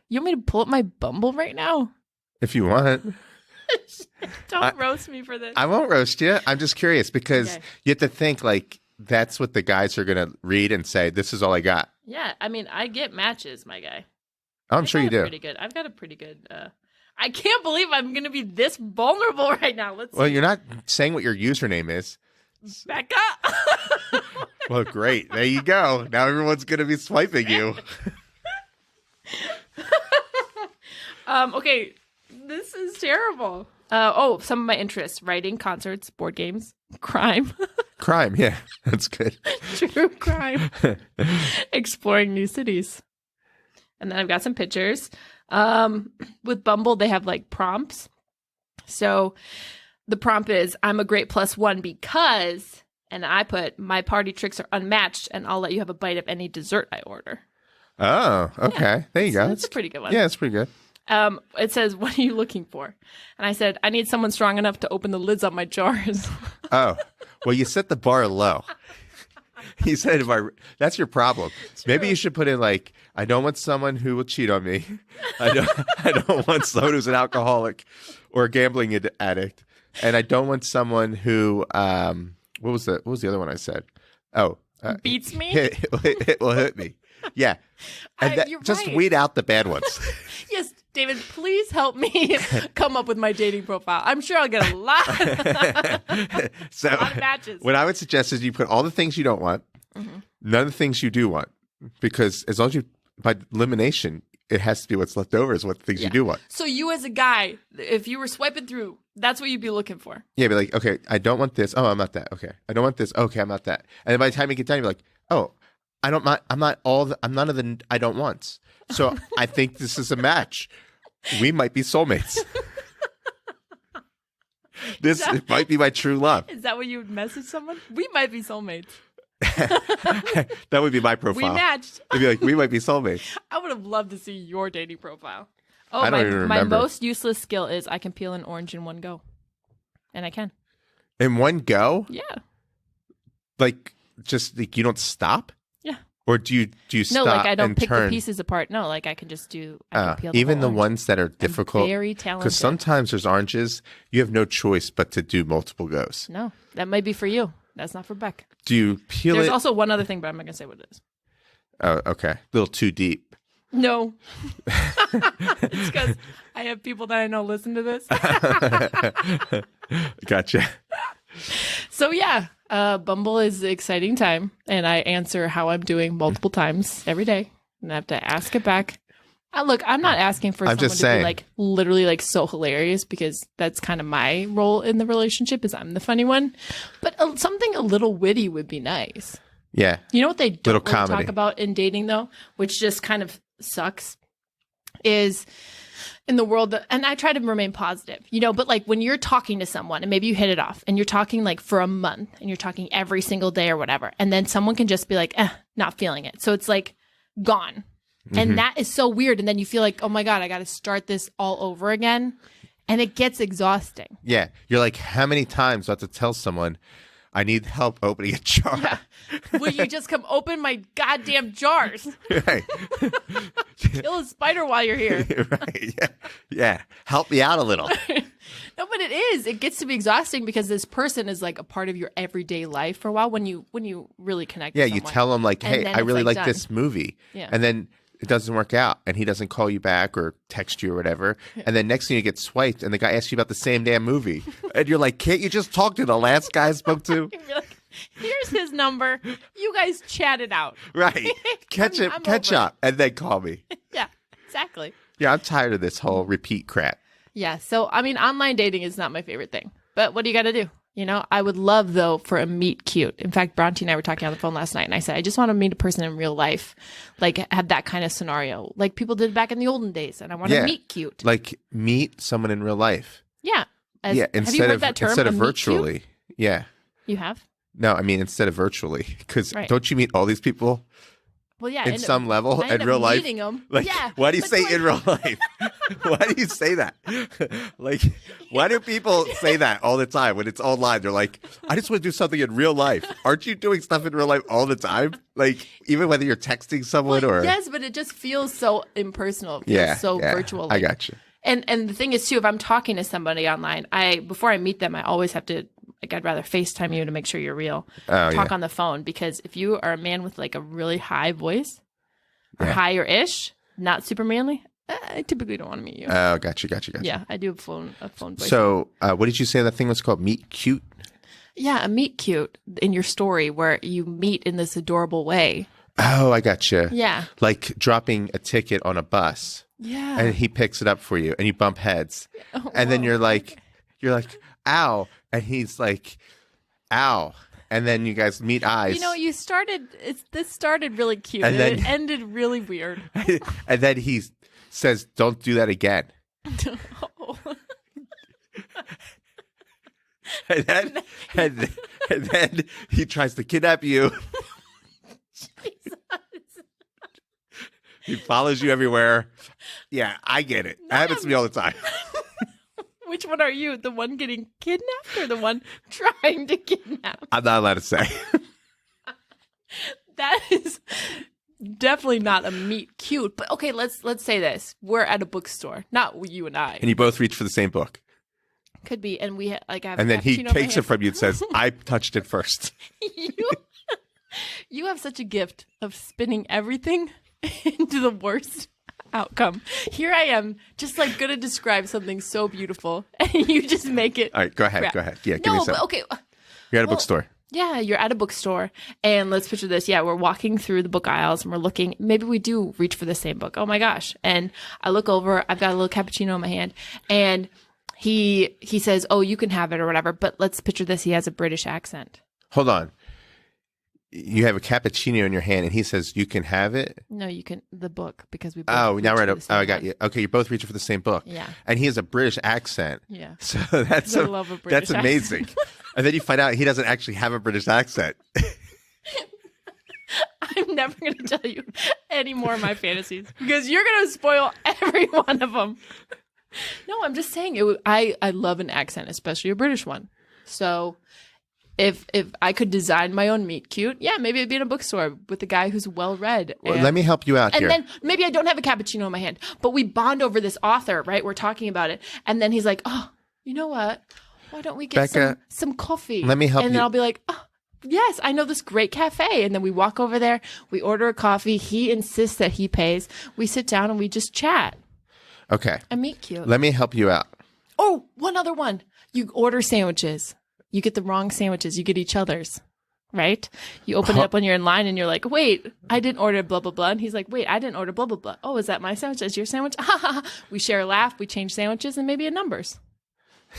You want me to pull up my Bumble right now? If you want, Don't roast me for this. I won't roast you. I'm just curious because Okay. you have to think like that's what the guys are gonna read and say. This is all I got. Yeah, I mean, I get matches, my guy. I'm sure you do. Pretty good. I've got a pretty good. I can't believe I'm going to be this vulnerable right now. Let's Well, see. you're not saying what your username is. Becca. Well, great. There you go. Now everyone's gonna be swiping you. Okay, this is terrible. Some of my interests: writing, concerts, board games, crime, Crime. Yeah, that's good. true crime, exploring new cities. And then I've got some pictures. With Bumble, they have like prompts. So the prompt is, I'm a great +1 because, and I put, my party tricks are unmatched and I'll let you have a bite of any dessert I order. Oh, okay. There you go. That's a pretty good one. Yeah, that's pretty good. It says, what are you looking for? And I said, I need someone strong enough to open the lids on my jars. Oh, well, you set the bar low. You said, that's your problem. Maybe you should put in like, I don't want someone who will cheat on me. I don't want someone who's an alcoholic or a gambling addict, and I don't want someone who what was the other one I said? Oh, Beats me? It will hurt me. Yeah, and You're just right. weed out the bad ones. Yes, David, please help me come up with my dating profile. I'm sure I'll get a lot, So a lot of matches. what I would suggest is you put all the things you don't want, none of the things you do want, because as long as you, by elimination, it has to be what's left over is what things you do want. So you as a guy, if you were swiping through, that's what you'd be looking for. Yeah, be like, okay, I don't want this. Oh, I'm not that. Okay, I don't want this. Okay, I'm not that. And then by the time you get done, you're like, oh, I'm none of the I don't wants. So I think this is a match. We might be soulmates. It might be my true love. Is that what you would message someone? We might be soulmates. That would be my profile. We matched. It'd be like, we might be soulmates. I would have loved to see your dating profile. Oh, I don't even my remember. most useless skill is I can peel an orange in one go. And I can. In one go? Yeah. Like, just like you don't stop? Yeah. Or do you No, stop like I don't and pick turn? the pieces apart. No, like I can just do. I can peel the Even whole the orange. ones that are I'm difficult. very talented. Because sometimes there's oranges, you have no choice but to do multiple goes. No, that might be for you. That's not for Beck. Do you peel There's it? also one other thing, but I'm not gonna say what it is. Oh, okay. A little too deep. No. It's because I have people that I know listen to this. Gotcha. So yeah, Bumble is an exciting time, and I answer how I'm doing multiple times every day, and I have to ask it back. Look, I'm not asking for I'm someone just to saying. be like literally like so hilarious, because that's kind of my role in the relationship is I'm the funny one. But something a little witty would be nice. Yeah. You know what they don't Little really comedy. talk about in dating though, which just kind of sucks, is in the world that, and I try to remain positive, you know, but like when you're talking to someone and maybe you hit it off and you're talking like for a month and you're talking every single day or whatever, and then someone can just be like, not feeling it. So it's like gone. And that is so weird. And then you feel like, oh my God, I got to start this all over again. And it gets exhausting. Yeah. You're like, how many times do I have to tell someone I need help opening a jar? Will you just come open my goddamn jars? Right. Kill a spider while you're here. Right. Yeah. Yeah. Help me out a little. No, but it is. It gets to be exhausting because this person is like a part of your everyday life for a while when you really connect. Yeah. with You someone. tell them like, And hey, then I it's, really like, like done. this movie. Yeah. And then it doesn't work out and he doesn't call you back or text you or whatever. And then next thing you get swiped and the guy asks you about the same damn movie. And you're like, can't you just talk to the last guy I spoke to? You'd be like, here's his number. You guys chat it out. Right. Catch I'm over it. up and then call me. Yeah, exactly. Yeah, I'm tired of this whole repeat crap. Yeah. So, I mean, online dating is not my favorite thing, but what do you got to do? You know, I would love though for a meet cute. In fact, Bronte and I were talking on the phone last night and I said, I just want to meet a person in real life, like have that kind of scenario, like people did back in the olden days. And I want to Yeah. meet cute. Like meet someone in real life. Yeah. Yeah, have you instead heard of that term? instead a of meet cute? virtually. Yeah. You have? No, I mean instead of virtually, because Right. don't you meet all these people Well, yeah. in some level I end in up real life? meeting 'em. Like, Yeah. why do you but say like- in real life? Why do you say that? Like, why do people say that all the time when it's online? They're like, I just want to do something in real life. Aren't you doing stuff in real life all the time? Like, even whether you're texting someone or Yes, but it just feels so impersonal. It feels so virtual. I got you. And the thing is too, if I'm talking to somebody online, before I meet them, I always have to I'd rather FaceTime you to make sure you're real. Oh, Talk yeah. on the phone, because if you are a man with like a really high voice or Yeah. higher-ish, not super manly, I typically don't want to meet you. Oh, gotcha. Yeah, I do a phone voice. So, what did you say that thing was called? Meet cute? Yeah, a meet cute in your story where you meet in this adorable way. Oh, I gotcha. Yeah. Like dropping a ticket on a bus Yeah. and he picks it up for you and you bump heads. Oh, And then whoa. you're like, ow. And he's like, ow. And then you guys meet eyes. You know, this started really cute And and then- it ended really weird. And then he says, don't do that again. Oh. And then he tries to kidnap you. He follows you everywhere. Yeah, I get it. That happens to me all the time. Which one are you? The one getting kidnapped or the one trying to kidnap? I'm not allowed to say. That is definitely not a meet cute. But okay, let's say this: we're at a bookstore, not you and I. And you both reach for the same book. Could be, and we I have. And a then he cappuccino in my takes it hand. from you and says, I touched it first. You have such a gift of spinning everything into the worst outcome. Here I am, just like going to describe something so beautiful, and you just make it. All right, go ahead. crap. Go ahead. Yeah, give me No, some. but okay. You're at a well- bookstore. Yeah, you're at a bookstore, and let's picture this. Yeah, we're walking through the book aisles, and we're looking. Maybe we do reach for the same book. Oh my gosh! And I look over. I've got a little cappuccino in my hand, and he says, "Oh, you can have it or whatever." But let's picture this. He has a British accent. Hold on. You have a cappuccino in your hand, and he says, you can have it. No, you can the book because we. Both Oh, now reach we're for at the same I got one. you. Okay, you're both reaching for the same book. Yeah. And he has a British accent. Yeah. So that's I love a British that's amazing. And then you find out he doesn't actually have a British accent. I'm never going to tell you any more of my fantasies because you're going to spoil every one of them. No, I'm just saying I love an accent, especially a British one. So if I could design my own meet cute, yeah, maybe it'd be in a bookstore with a guy who's well read. Well, let me help you out And here. then maybe I don't have a cappuccino in my hand, but we bond over this author, right? We're talking about it. And then he's like, oh, you know what? Why don't we get Becca, some coffee? let me help And then you. I'll be like, oh, yes, I know this great cafe. And then we walk over there, we order a coffee. He insists that he pays. We sit down and we just chat. Okay. I meet cute. Let me help you out. Oh, one other one. You order sandwiches. You get the wrong sandwiches. You get each other's, right? You open it up when you're in line and you're like, wait, I didn't order blah, blah, blah. And he's like, wait, I didn't order blah, blah, blah. Oh, is that my sandwich? Is your sandwich? We share a laugh. We change sandwiches and maybe a numbers.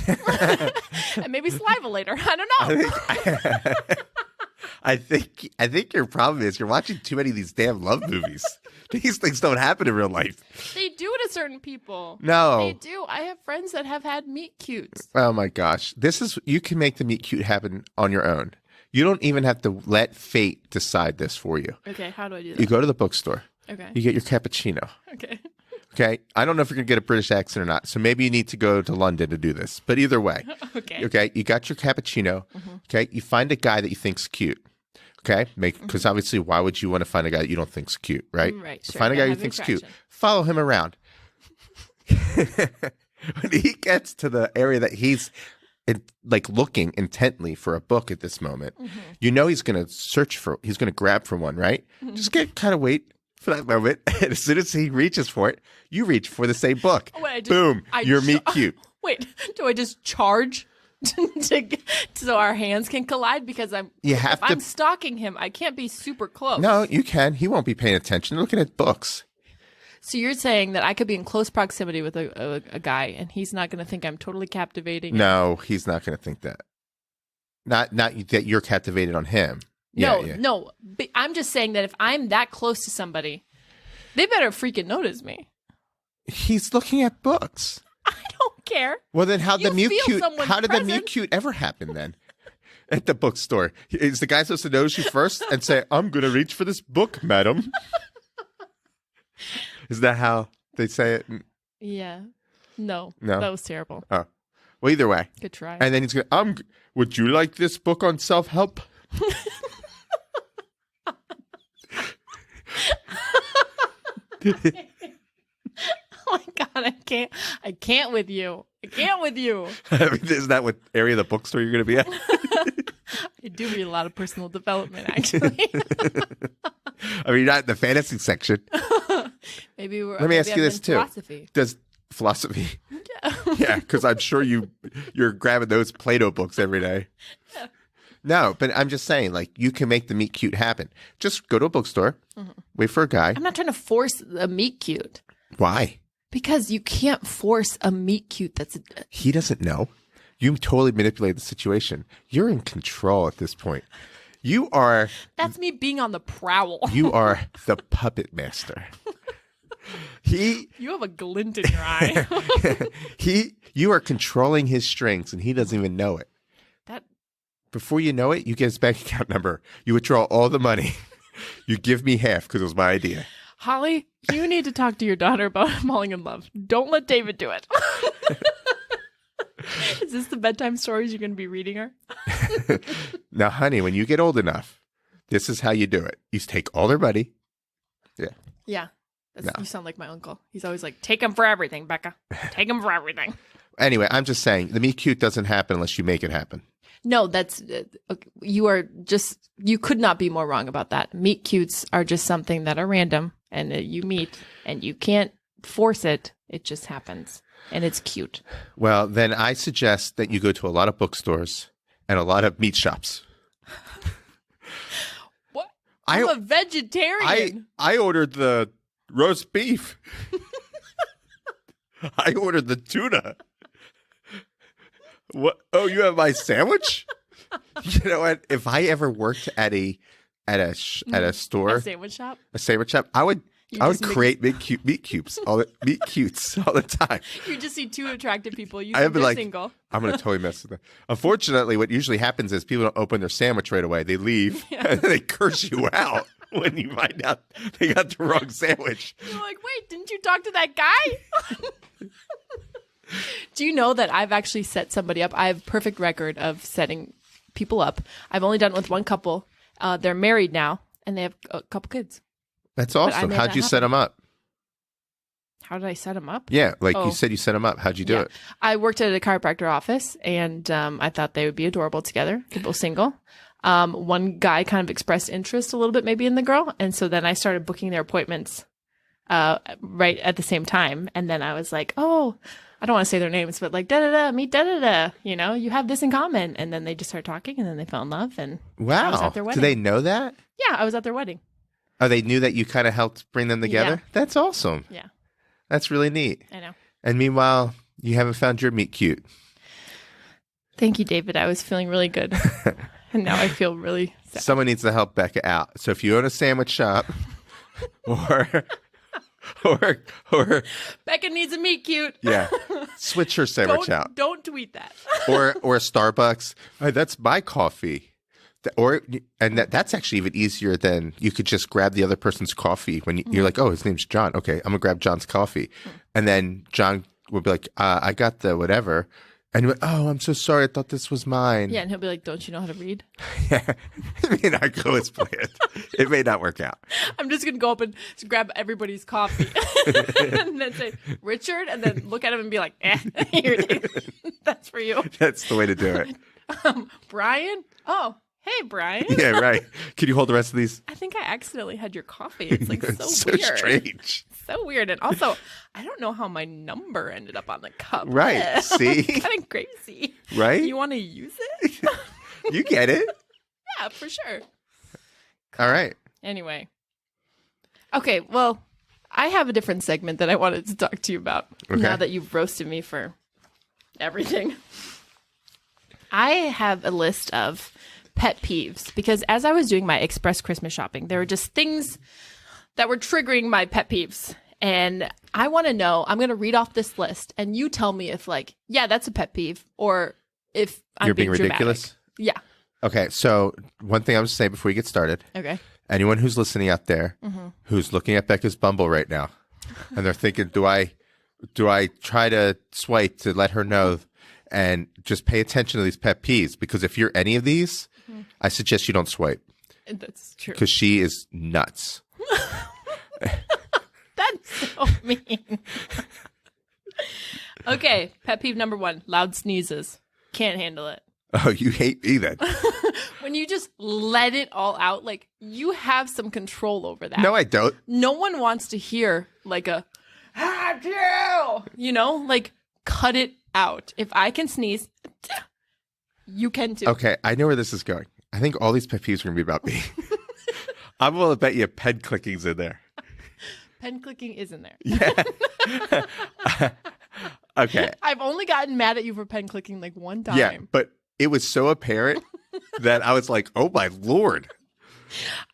And maybe saliva later. I don't know. I think your problem is you're watching too many of these damn love movies. These things don't happen in real life. They do to certain people. No. They do. I have friends that have had meet cutes. Oh my gosh. You can make the meet cute happen on your own. You don't even have to let fate decide this for you. Okay, how do I do You that? go to the bookstore. Okay. You get your cappuccino. Okay. Okay. I don't know if you're going to get a British accent or not. So maybe you need to go to London to do this. But either way. Okay. Okay. You got your cappuccino. Okay. You find a guy that you think's cute. Okay. Because obviously, why would you want to find a guy that you don't think's cute, right? Right, sure. Find a guy Gotta you have think's cute. attraction. Follow him around. When he gets to the area that he's looking intently for a book at this moment, you know he's going to grab for one, right? Just kind of wait for that moment. And as soon as he reaches for it, you reach for the same book. Oh, wait, Boom. You're meet cute. Wait, do I just charge so our hands can collide? Because You have if to- I'm stalking him, I can't be super close. No, you can. He won't be paying attention. You're looking at books. So you're saying that I could be in close proximity with a guy, and he's not going to think I'm totally captivating? No, he's not going to think that. Not that you're captivated on him. No, Yeah. no. But I'm just saying that if I'm that close to somebody, they better freaking notice me. He's looking at books. I don't care. Well, then how You did the feel mute someone's cute presence. ever happen then? at the bookstore? Is the guy supposed to notice you first and say, "I'm going to reach for this book, madam"? Is that how they say it? Yeah. No. No? That was terrible. Oh, well, either way. Good try. And then he's going, would you like this book on self-help? Oh my God, I can't with you. I can't with you. I mean, isn't that what area of the bookstore you're going to be at? I do read a lot of personal development, actually. I mean, not in the fantasy section. Maybe we're. Let me ask you this too. Philosophy. Does philosophy? Yeah. Yeah, because I'm sure you're grabbing those Plato books every day. Yeah. No, but I'm just saying, like, you can make the meet cute happen. Just go to a bookstore, wait for a guy. I'm not trying to force a meet cute Why? because you can't force a meet cute. That's He doesn't know. You totally manipulate the situation. You're in control at this point. that's me being on the prowl. You are the puppet master. You have a glint in your eye. You are controlling his strings, and he doesn't even know it. That Before you know it, you get his bank account number. You withdraw all the money. You give me half because it was my idea. Holly, you need to talk to your daughter about falling in love. Don't let David do it. Is this the bedtime stories you're going to be reading her? Now, honey, when you get old enough, this is how you do it. You take all their money. Yeah. Yeah. No. You sound like my uncle. He's always like, take him for everything, Becca. Take him for everything. Anyway, I'm just saying the meet cute doesn't happen unless you make it happen. No, that's you could not be more wrong about that. Meet cutes are just something that are random and you meet and you can't force it. It just happens and it's cute. Well, then I suggest that you go to a lot of bookstores and a lot of meat shops. What? I'm a vegetarian. I ordered the roast beef. I ordered the tuna. What? Oh, you have my sandwich? You know what? If I ever worked at a store, A sandwich shop. I would You I would just create meat cutes all the time. You just see two attractive people. You I think would be they're like, single. I'm going to totally mess with them. Unfortunately, what usually happens is people don't open their sandwich right away. They leave and they curse you out when you find out they got the wrong sandwich. You're like, wait, didn't you talk to that guy? Do you know that I've actually set somebody up? I have perfect record of setting people up. I've only done it with one couple. They're married now, and they have a couple kids. That's I awesome. made How'd that you set happen. them up? How did I set them up? Yeah, like Oh. you said you set them up. How'd you do Yeah. it? I worked at a chiropractor office, and I thought they would be adorable together. They're both single. One guy kind of expressed interest a little bit maybe in the girl, and so then I started booking their appointments right at the same time. And then I was like, oh, I don't want to say their names, but like, da-da-da, meet da-da-da, you know, you have this in common. And then they just started talking, and then they fell in love, and I was Wow. at their Do wedding. they know that? Yeah, I was at their wedding. Oh, they knew that you kind of helped bring them together? Yeah. That's awesome. Yeah, That's really neat. I know. And meanwhile, you haven't found your meet cute. Thank you, David. I was feeling really good. And now I feel really sad. Someone needs to help Becca out. So if you own a sandwich shop or Becca needs a meet cute. yeah, switch her sandwich out. Don't tweet that. or Starbucks. Oh, that's my coffee. That's actually even easier than you could just grab the other person's coffee when you're like, oh, his name's John. Okay, I'm gonna grab John's coffee, and then John will be like, I got the whatever, and you're like, oh, I'm so sorry, I thought this was mine. Yeah, and he'll be like, don't you know how to read? Yeah. It may not go as planned. It may not work out. I'm just going to go up and just grab everybody's coffee and then say, Richard, and then look at him and be like, here it is. That's for you. That's the way to do it. Brian? Oh, hey, Brian. Yeah, right. Can you hold the rest of these? I think I accidentally had your coffee. It's like It's so weird. strange. So weird. And also, I don't know how my number ended up on the cup. Right. See? Kind of crazy. Right? You want to use it? You get it. Yeah, for sure. All right. Anyway. Okay, well, I have a different segment that I wanted to talk to you about Okay. now that you've roasted me for everything. I have a list of pet peeves because as I was doing my express Christmas shopping, there were just things that were triggering my pet peeves. And I want to know, I'm going to read off this list and you tell me if like, yeah, that's a pet peeve or if I'm You're being dramatic. ridiculous? Yeah. Okay, so one thing I would say before we get started, Okay. anyone who's listening out there who's looking at Becca's Bumble right now, and they're thinking, do I try to swipe to let her know, and just pay attention to these pet peeves, because if you're any of these, I suggest you don't swipe, That's true. because she is nuts. That's so mean. Okay, pet peeve number 1, loud sneezes. Can't handle it. Oh, you hate me then? When you just let it all out, like you have some control over that. No, I don't. No one wants to hear like a, like cut it out. If I can sneeze, you can too. Okay, I know where this is going. I think all these pet peeves are going to be about me. I'm willing to bet you pen clicking's in there. Pen clicking is in there. Yeah. Okay. I've only gotten mad at you for pen clicking like one time. Yeah, but it was so apparent that I was like, oh my Lord.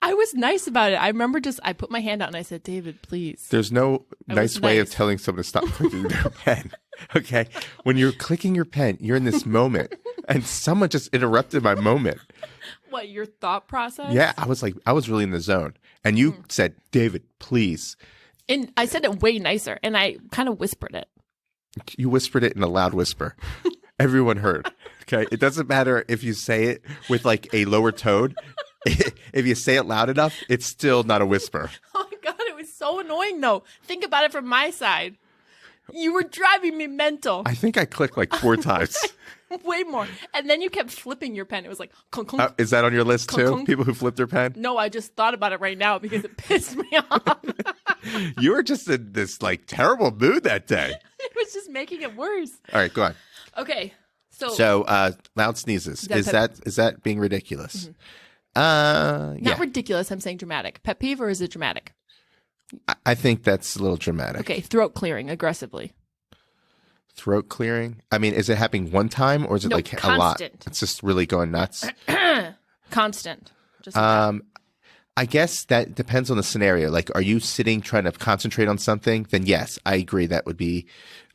I was nice about it. I remember I put my hand out and I said, David, please. There's no I nice was way nice. of telling someone to stop clicking their pen. Okay? When you're clicking your pen, you're in this moment, and someone just interrupted my moment. What, your thought process? Yeah, I was really in the zone. And you said, David, please. And I said it way nicer and I kind of whispered it. You whispered it in a loud whisper. Everyone heard. Okay? It doesn't matter if you say it with like a lower tone. If you say it loud enough, it's still not a whisper. Oh my God, it was so annoying though. Think about it from my side. You were driving me mental. I think I clicked like 4 times. Way more. And then you kept flipping your pen. It was like, clunk, clunk. Is that on your list Clunk, too? clunk. People who flip their pen? No, I just thought about it right now because it pissed me off. You were just in this like terrible mood that day. It was just making it worse. All right, go on. Okay. So loud sneezes. Is that being ridiculous? Not Yeah. ridiculous. I'm saying dramatic. Pet peeve, or is it dramatic? I think that's a little dramatic. Okay. Throat clearing aggressively. Throat clearing. I mean, is it happening one time or is it No, like a lot? constant. It's just really going nuts. Constant. Just like that. I guess that depends on the scenario. Like, are you sitting trying to concentrate on something? Then yes, I agree.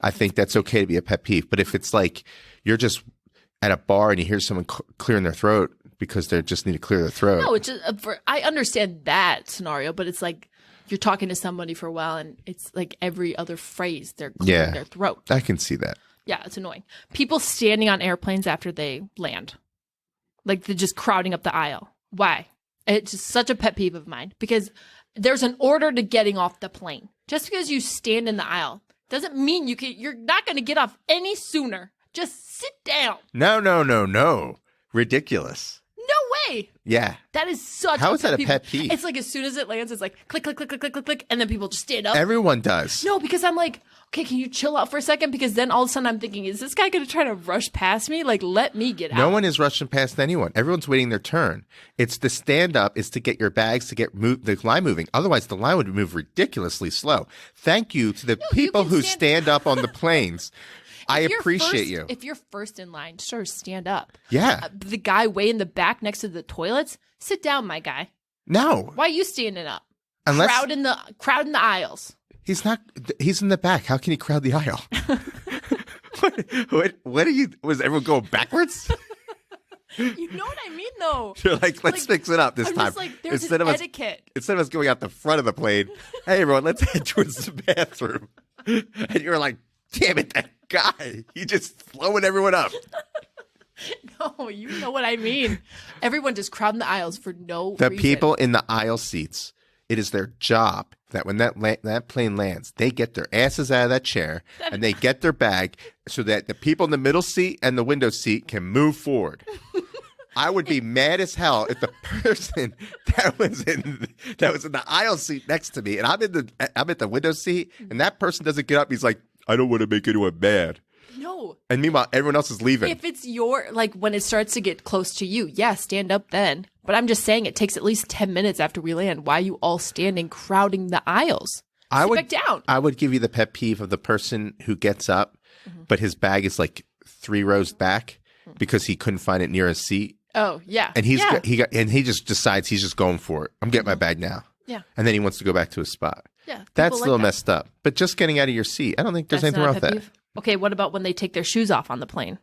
I think that's okay to be a pet peeve. But if it's like you're just at a bar and you hear someone clearing their throat because they just need to clear their throat. No, it's just I understand that scenario, but it's like you're talking to somebody for a while and it's like every other phrase they're clearing their throat. I can see that. Yeah, it's annoying. People standing on airplanes after they land. Like they're just crowding up the aisle. Why? It's just such a pet peeve of mine because there's an order to getting off the plane. Just because you stand in the aisle doesn't mean you're not going to get off any sooner. Just sit down. No. Ridiculous. No way. Yeah. That is such How a is that a pet peeve? It's like as soon as it lands, it's like click, click, click, click, click, click, click, and then people just stand up. Everyone does. No, because I'm like, okay, can you chill out for a second? Because then all of a sudden I'm thinking, is this guy going to try to rush past me? Like, let me get out. No one is rushing past anyone. Everyone's waiting their turn. It's the stand up is to get your bags to get the line moving. Otherwise, the line would move ridiculously slow. Thank you to the people can who stand- stand up on the planes. I If you're appreciate first- you. If you're first in line, sure, stand up. Yeah. The guy way in the back next to the toilets, sit down, my guy. No. Why are you standing up? Unless crowd in the aisles. he's not. He's in the back. How can he crowd the aisle? What are you? Was everyone going backwards? You know what I mean, though. You're like, let's fix it up this I'm time. just like, there's Instead an of us etiquette. instead of us going out the front of the plane, hey everyone, let's head towards the bathroom. And you're like, damn it, that guy. He just flowing everyone up. No, you know what I mean. Everyone just crowding the aisles for no The reason. people in the aisle seats, it is their job that when that plane lands, they get their asses out of that chair and they get their bag so that the people in the middle seat and the window seat can move forward. I would be mad as hell if the person that was in the aisle seat next to me, and I'm at the window seat, and that person doesn't get up. He's like, I don't want to make anyone mad. No. And meanwhile, everyone else is leaving. If it's like when it starts to get close to you, yeah, stand up then. But I'm just saying it takes at least 10 minutes after we land. Why are you all standing crowding the aisles? Sit back down. I would give you the pet peeve of the person who gets up, but his bag is like 3 rows back because he couldn't find it near his seat. Oh, yeah. And yeah. he just decides he's just going for it. I'm getting my bag now. Yeah. And then he wants to go back to his spot. Yeah. That's people a like little that. messed up. But just getting out of your seat, I don't think there's That's anything not wrong a with pet that. peeve? Okay, what about when they take their shoes off on the plane?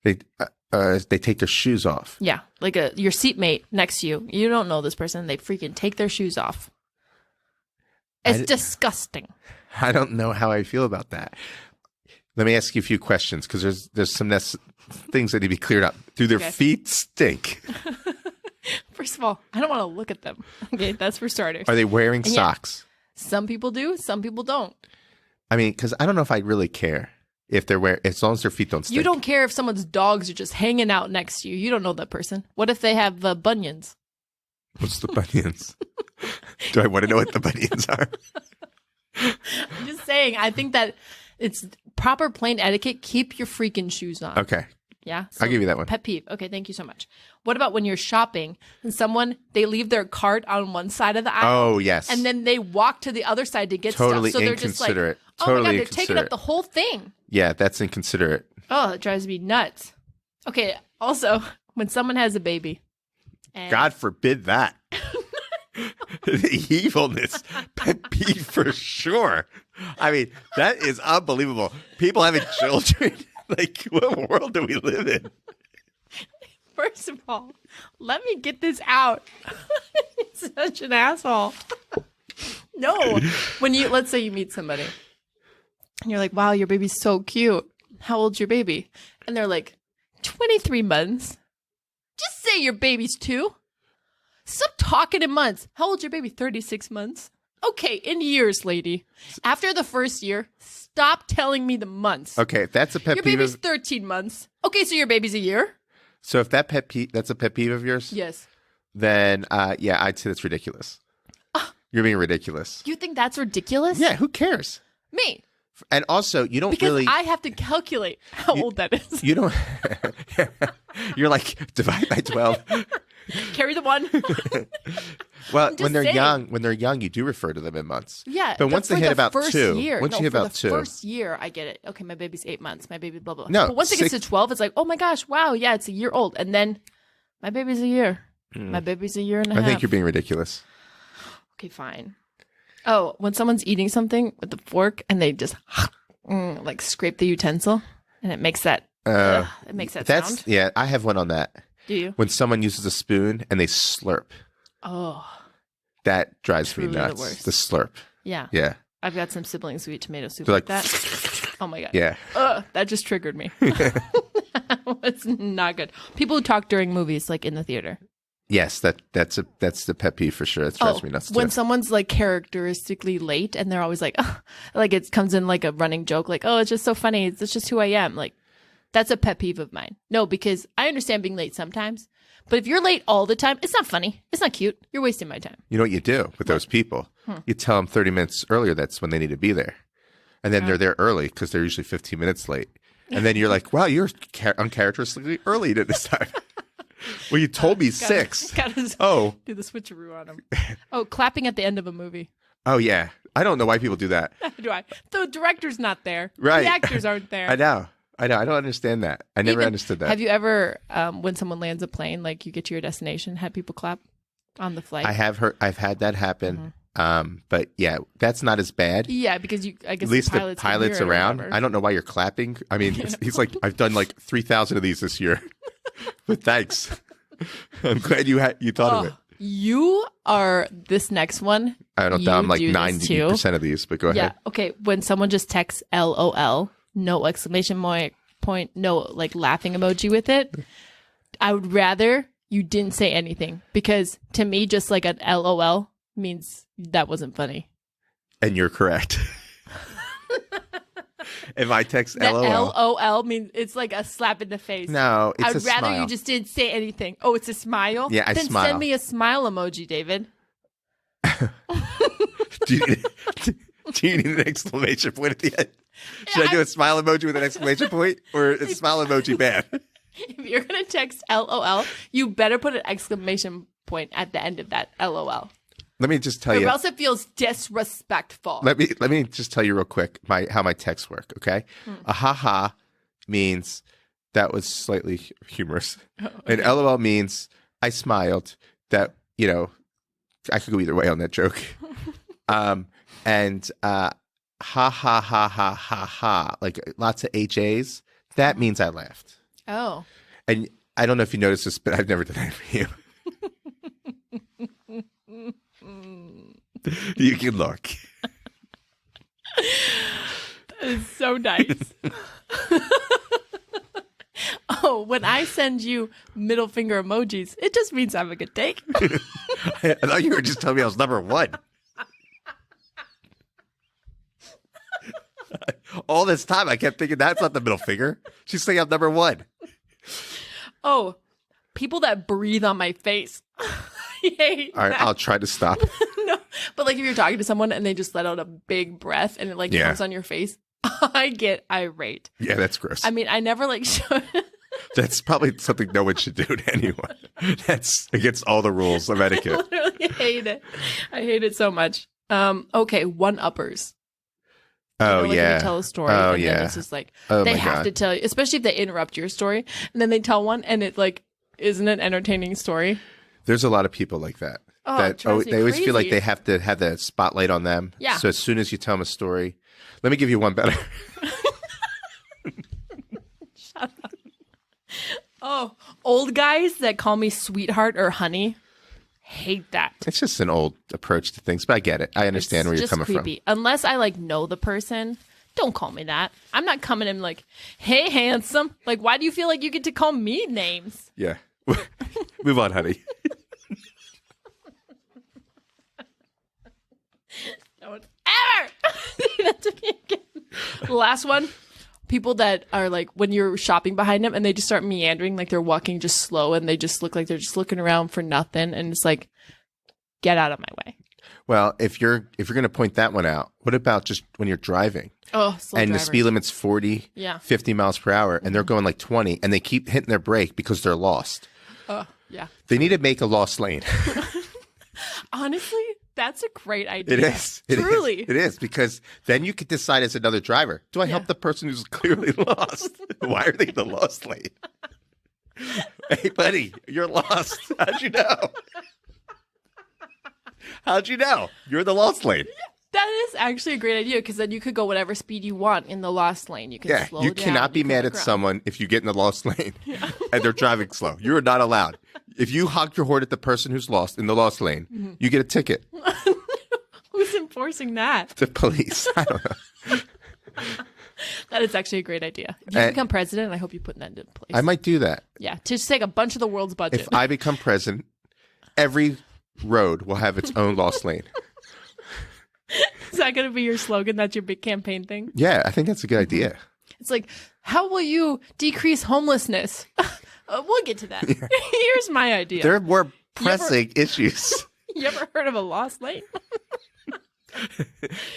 They take their shoes off. Yeah, like your seatmate next to you. You don't know this person. They freaking take their shoes off. It's disgusting. I don't know how I feel about that. Let me ask you a few questions because there's some things that need to be cleared up. Do their feet stink? First of all, I don't want to look at them. Okay, that's for starters. Are they wearing socks? Some people do, some people don't. I mean, because I don't know if I really care if they're wearing, as long as their feet don't stink. You don't care if someone's dogs are just hanging out next to you. You don't know that person. What if they have bunions? What's the bunions? Do I want to know what the bunions are? I'm just saying, I think that it's proper plain etiquette. Keep your freaking shoes on. Okay. Yeah? I'll give you that one. Pet peeve. Okay, thank you so much. What about when you're shopping and they leave their cart on one side of the aisle? Oh, yes. And then they walk to the other side to get Totally stuff. So they're just like, inconsiderate. oh Totally my God, they're taking up inconsiderate. the whole thing. Yeah, that's inconsiderate. Oh, it drives me nuts. Okay, also, when someone has a baby. And God forbid that. The evilness. Pet peeve for sure. I mean, that is unbelievable. People having children. Like, what world do we live in? First of all, let me get this out. You're such an asshole. No. Let's say you meet somebody and you're like, wow, your baby's so cute. How old's your baby? And they're like, 23 months. Just say your baby's 2. Stop talking in months. How old's your baby? 36 months. Okay, in years, lady. After the first year, stop telling me the months. Okay, that's a pet Your peeve. baby's 13 months. Okay, so your baby's a year? So if that's a pet peeve of yours, Yes. then yeah, I'd say that's ridiculous. You're being ridiculous. You think that's ridiculous? Yeah, who cares? Me. And also, you don't Because really. I have to calculate how old that is. You don't. You're like divide by 12. Carry the one. Well, just when they're saying. young, you do refer to them in months. Yeah. But once they for hit the about first 2, year. once No, you hit for about the 2, first year, I get it. Okay, my baby's 8 months. My baby, blah, blah, blah. No, But once it gets to 12, it's like, oh my gosh, wow, yeah, it's a year old. And then my baby's a year. My baby's a year and a half. I think you're being ridiculous. Okay, fine. Oh, when someone's eating something with the fork and they just like scrape the utensil and it makes that it makes that sound. Yeah, I have one on that. Do you? When someone uses a spoon and they slurp, Oh, that drives me Truly the nuts. worst. The slurp. yeah. Yeah. I've got some siblings who eat tomato soup They're like like, that. Oh my God. yeah. That just triggered me. It's not good. People who talk during movies, like in the theater. Yes, that's the pet peeve for sure. That drives me nuts too. When someone's like characteristically late and they're always like, oh, like it comes in like a running joke, like, oh, it's just so funny. It's just who I am. Like, that's a pet peeve of mine. No, because I understand being late sometimes, but if you're late all the time, it's not funny. It's not cute. You're wasting my time. You know what you do with those people? You tell them 30 minutes earlier that's when they need to be there. And then they're there early because they're usually 15 minutes late. And then you're like, wow, you're uncharacteristically early to this time. Well, you told me 6. Gotta Oh. do the switcheroo on them. Oh, clapping at the end of a movie. Oh, yeah. I don't know why people do that. Do I? The director's not there. Right. The actors aren't there. I know. I don't understand that. I never understood that. Have you ever, when someone lands a plane, like you get to your destination, had people clap on the flight? I've had that happen. But yeah, that's not as bad. Yeah, because I guess At least the pilot's pilot's can hear it or around. whatever. I don't know why you're clapping. I mean, he's like, I've done like 3,000 of these this year. But thanks. I'm glad you thought of it. You are this next one. I don't You know. I'm like do this 90% of these, but go Yeah. ahead. Okay. When someone just texts LOL, no exclamation point, no like laughing emoji with it, I would rather you didn't say anything because to me, just like an LOL means that wasn't funny. And you're correct. If I text That LOL. LOL means it's like a slap in the face. No, it's I'd a rather smile. you just didn't say anything. Oh, it's a smile? Yeah, I then smile. send me a smile emoji, David. do, you need an exclamation point at the end? Should I do a smile emoji with an exclamation point or a smile emoji bad? If you're going to text LOL, you better put an exclamation point at the end of that LOL. Let me just tell Or you. else it feels disrespectful. Let me just tell you real quick how my texts work, okay? A haha means that was slightly humorous. And LOL means I smiled. That, I could go either way on that joke. And ha ha ha ha ha ha, like lots of HAs, that means I laughed. Oh. And I don't know if you noticed this, but I've never done that for you. You can look. That is so nice. Oh, when I send you middle finger emojis, it just means have a good day. I thought you were just telling me I was number one. All this time, I kept thinking that's not the middle finger. She's saying I'm number one. Oh, people that breathe on my face. I hate All right, that. I'll try to stop. No, but like if you're talking to someone and they just let out a big breath and it like Yeah. comes on your face, I get irate. Yeah, that's gross. I mean, I never like show. That's probably something no one should do to anyone. That's against all the rules of I etiquette. literally hate it. I hate it so much. Okay, one-uppers. Oh, Like, yeah. When you tell a story, Oh, and yeah. then it's just like Oh, they my have God. to tell you, especially if they interrupt your story, and then they tell one, and it like isn't an entertaining story. There's a lot of people like that. Oh, it drives me They always feel like crazy. they have to have the spotlight on them. Yeah. So as soon as you tell them a story, let me give you one better. Oh, old guys that call me sweetheart or honey, hate that. It's just an old approach to things, but I get it. I understand It's where you're just coming creepy. Unless I like know the person, don't call me that. I'm not coming in like, hey, handsome. Like, why do you feel like you get to call me names? from. Yeah. Move on, honey. Don't ever do that to me again. Last one. People that are like when you're shopping behind them and they just start meandering, like they're walking just slow and they just look like they're just looking around for nothing, and it's like, get out of my way. Well, if you're going to point that one out, what about just when you're driving Oh, slow and the drivers. speed limit's 40, Yeah. 50 miles per hour, and they're going like 20, and they keep hitting their brake because they're lost? Oh, yeah. They need to make a lost lane. Honestly, that's a great idea. It is. It is. Truly. It is, because then you could decide as another driver, do I help the person who's clearly lost? Why are they in the lost lane? Hey, buddy, you're lost. How'd you know? How'd you know? You're in the lost lane. That is actually a great idea because then you could go whatever speed you want in the lost lane. You can Yeah, slow you down. cannot be you can mad look at around. someone if you get in the lost lane and they're driving slow. You are not allowed. If you honk your horn at the person who's lost in the lost lane, you get a ticket. Who's enforcing that? The police. I don't know. That is actually a great idea. If you become president, I hope you put that into place. I might do that. Yeah, to just take a bunch of the world's budget. If I become president, every road will have its own lost lane. Is that going to be your slogan? That's your big campaign thing? Yeah, I think that's a good idea. It's like, how will you decrease homelessness? We'll get to that. Here's my idea. There are more pressing issues. You ever heard of a lost lane?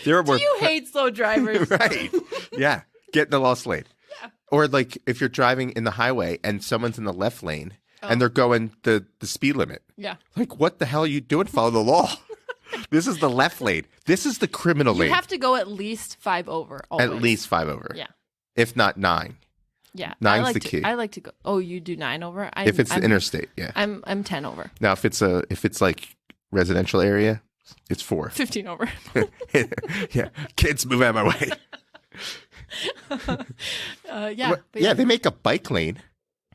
There are more. You hate slow drivers. Right. Yeah. Get in the lost lane. Yeah. Or like if you're driving in the highway and someone's in the left lane and they're going the speed limit. Yeah. Like, what the hell are you doing? Follow the law. This is the left lane. This is the criminal You lane. have to go at least 5 over. Always. At least 5 over. Yeah. If not 9. Yeah. Nine's I like the to, key. I like to go. Oh, you do 9 over? If it's the interstate, yeah. I'm 10 over. Now, if it's like residential area, it's 4. 15 over. Yeah. Kids, move out of my way. Yeah. But Yeah, they make a bike lane.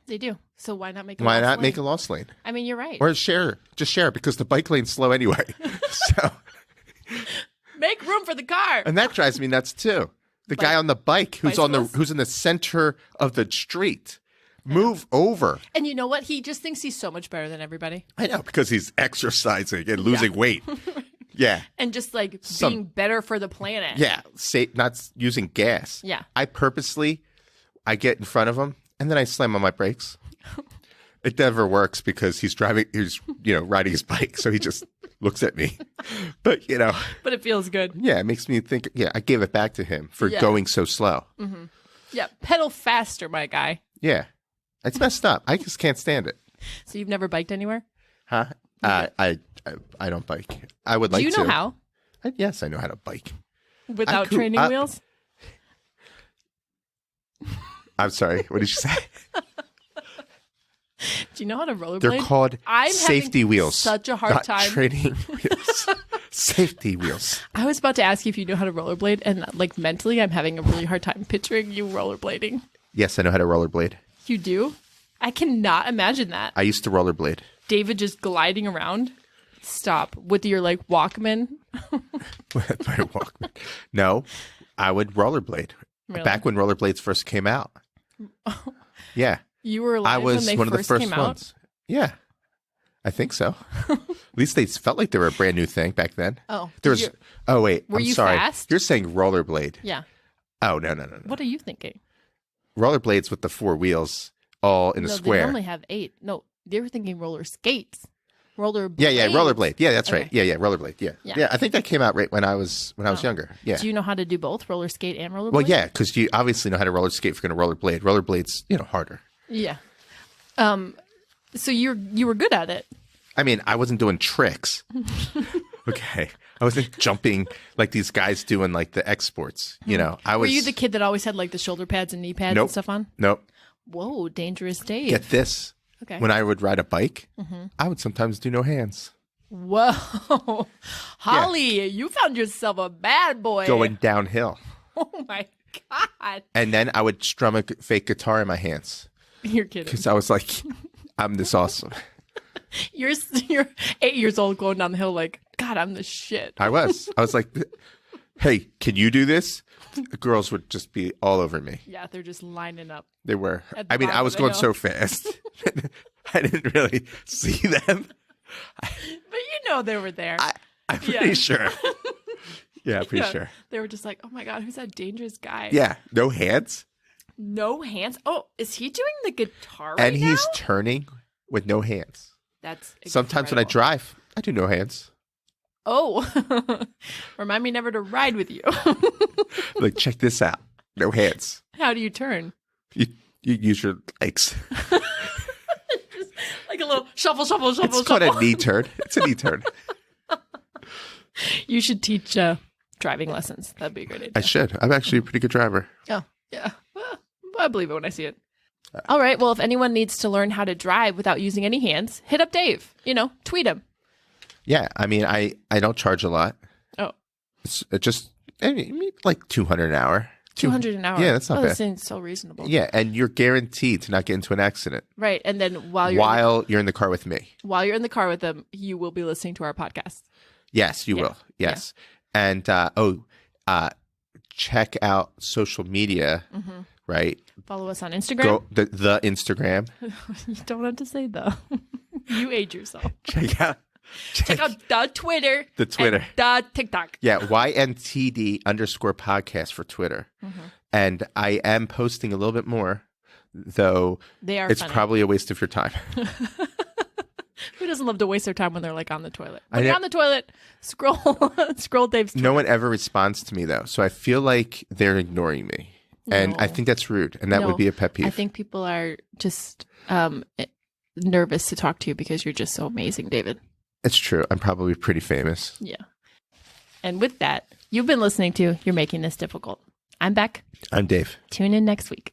they do. So why not make a Why lost not lane? make a lost lane? I mean, you're right. Or just share it because the bike lane's slow anyway. So, Make room for the car. and that drives me nuts too. The guy on the bike bicyclist? who's in the center of the street. Move over. And you know what? He just thinks he's so much better than everybody. I know, because he's exercising and losing weight. Yeah. And just like being better for the planet. Yeah. Not using gas. Yeah. I get in front of him and then I slam on my brakes. It never works because he's riding his bike. So he just looks at me. But, But it feels good. yeah, it makes me think, I gave it back to him for Yeah. going so slow. Yeah. Pedal faster, my guy. Yeah. It's messed up. I just can't stand it. So you've never biked anywhere? Huh? I don't bike. I would like Do you to. know how? Yes, I know how to bike. Without cool. training wheels? I'm sorry. What did you say? Do you know how to rollerblade? They're called I'm safety having wheels. such a hard not time. Training wheels. Safety wheels. I was about to ask you if you know how to rollerblade, and like mentally, I'm having a really hard time picturing you rollerblading. Yes, I know how to rollerblade. You do? I cannot imagine that. I used to rollerblade. David just gliding around. Stop. With your like Walkman. With my Walkman. No, I would rollerblade. Really? Back when rollerblades first came out. Yeah. You were alive I was when they one of the first came ones. Yeah. I think so. At least they felt like they were a brand new thing back then. Oh. There was. Oh wait, Were I'm you sorry. fast? You're saying rollerblade. Yeah. Oh no. What are you thinking? Rollerblades with the 4 wheels, all in a No, square. they normally have 8. No, they were thinking roller skates. Roller Yeah, rollerblade. Yeah, that's right. Okay. Yeah, rollerblade. Yeah. Yeah. Yeah, I think that came out right when I was younger. Yeah. Do you know how to do both, roller skate and rollerblade? Well, yeah, because you obviously know how to roller skate if you're going to rollerblade. Rollerblade's, harder. Yeah. So you were good at it. I mean, I wasn't doing tricks. Okay. I wasn't jumping like these guys doing like the exports. I was. Were you the kid that always had like the shoulder pads and knee pads Nope. and stuff on? Nope. Whoa, dangerous Dave. Get this. Okay. When I would ride a bike, I would sometimes do no hands. Whoa. Holly, you found yourself a bad boy. Going downhill. Oh my God. And then I would strum a fake guitar in my hands You're kidding. because I was like, I'm this awesome. You're 8 years old going down the hill like, God, I'm the shit. I was like, hey, can you do this? The girls would just be all over me. Yeah, they're just lining up. They were. At the I mean, I bottom was of the going hill. so fast. I didn't really see them. But you know they were there. I'm pretty Yeah. sure. Yeah, pretty Yeah. sure. They were just like, oh my God, who's that dangerous guy? Yeah, no hands. No hands. Oh, is he doing the guitar right And he's now? turning with no hands. That's Sometimes when I incredible. drive, I do no hands. Oh, remind me never to ride with you. Like, check this out. No hands. How do you turn? You use your legs. Like a little shuffle, shuffle, shuffle, It's called shuffle. a knee turn. It's a knee turn. You should teach driving lessons. That'd be a great idea. I should. I'm actually a pretty good driver. Oh, yeah. Well, I believe it when I see it. All right. Well, if anyone needs to learn how to drive without using any hands, hit up Dave. Tweet him. Yeah, I mean, I don't charge a lot. Oh, It's just like $200 an hour. 200 an hour. Yeah, that's not That bad. seems so reasonable. Yeah, and you're guaranteed to not get into an accident Right. And then while you're in the car with me. you're in the car with them, you will be listening to our podcast. Yes, you Yeah. will. Yes. And check out social media, right? Follow us on Instagram. Go the Instagram. You don't have to say the. You age yourself. Check out Check out the Twitter. The Twitter. And the TikTok. Yeah, YNTD_podcast for Twitter. And I am posting a little bit more, though They are it's funny. probably a waste of your time. Who doesn't love to waste their time when they're like on the toilet? I When you're know- on the toilet, scroll Dave's Twitter. No one ever responds to me, though. So I feel like they're ignoring me. And I No. think that's rude. And that No, would be a pet peeve. I think people are just nervous to talk to you because you're just so amazing, David. It's true. I'm probably pretty famous. Yeah. And with that, you've been listening to You're Making This Difficult. I'm Beck. I'm Dave. Tune in next week.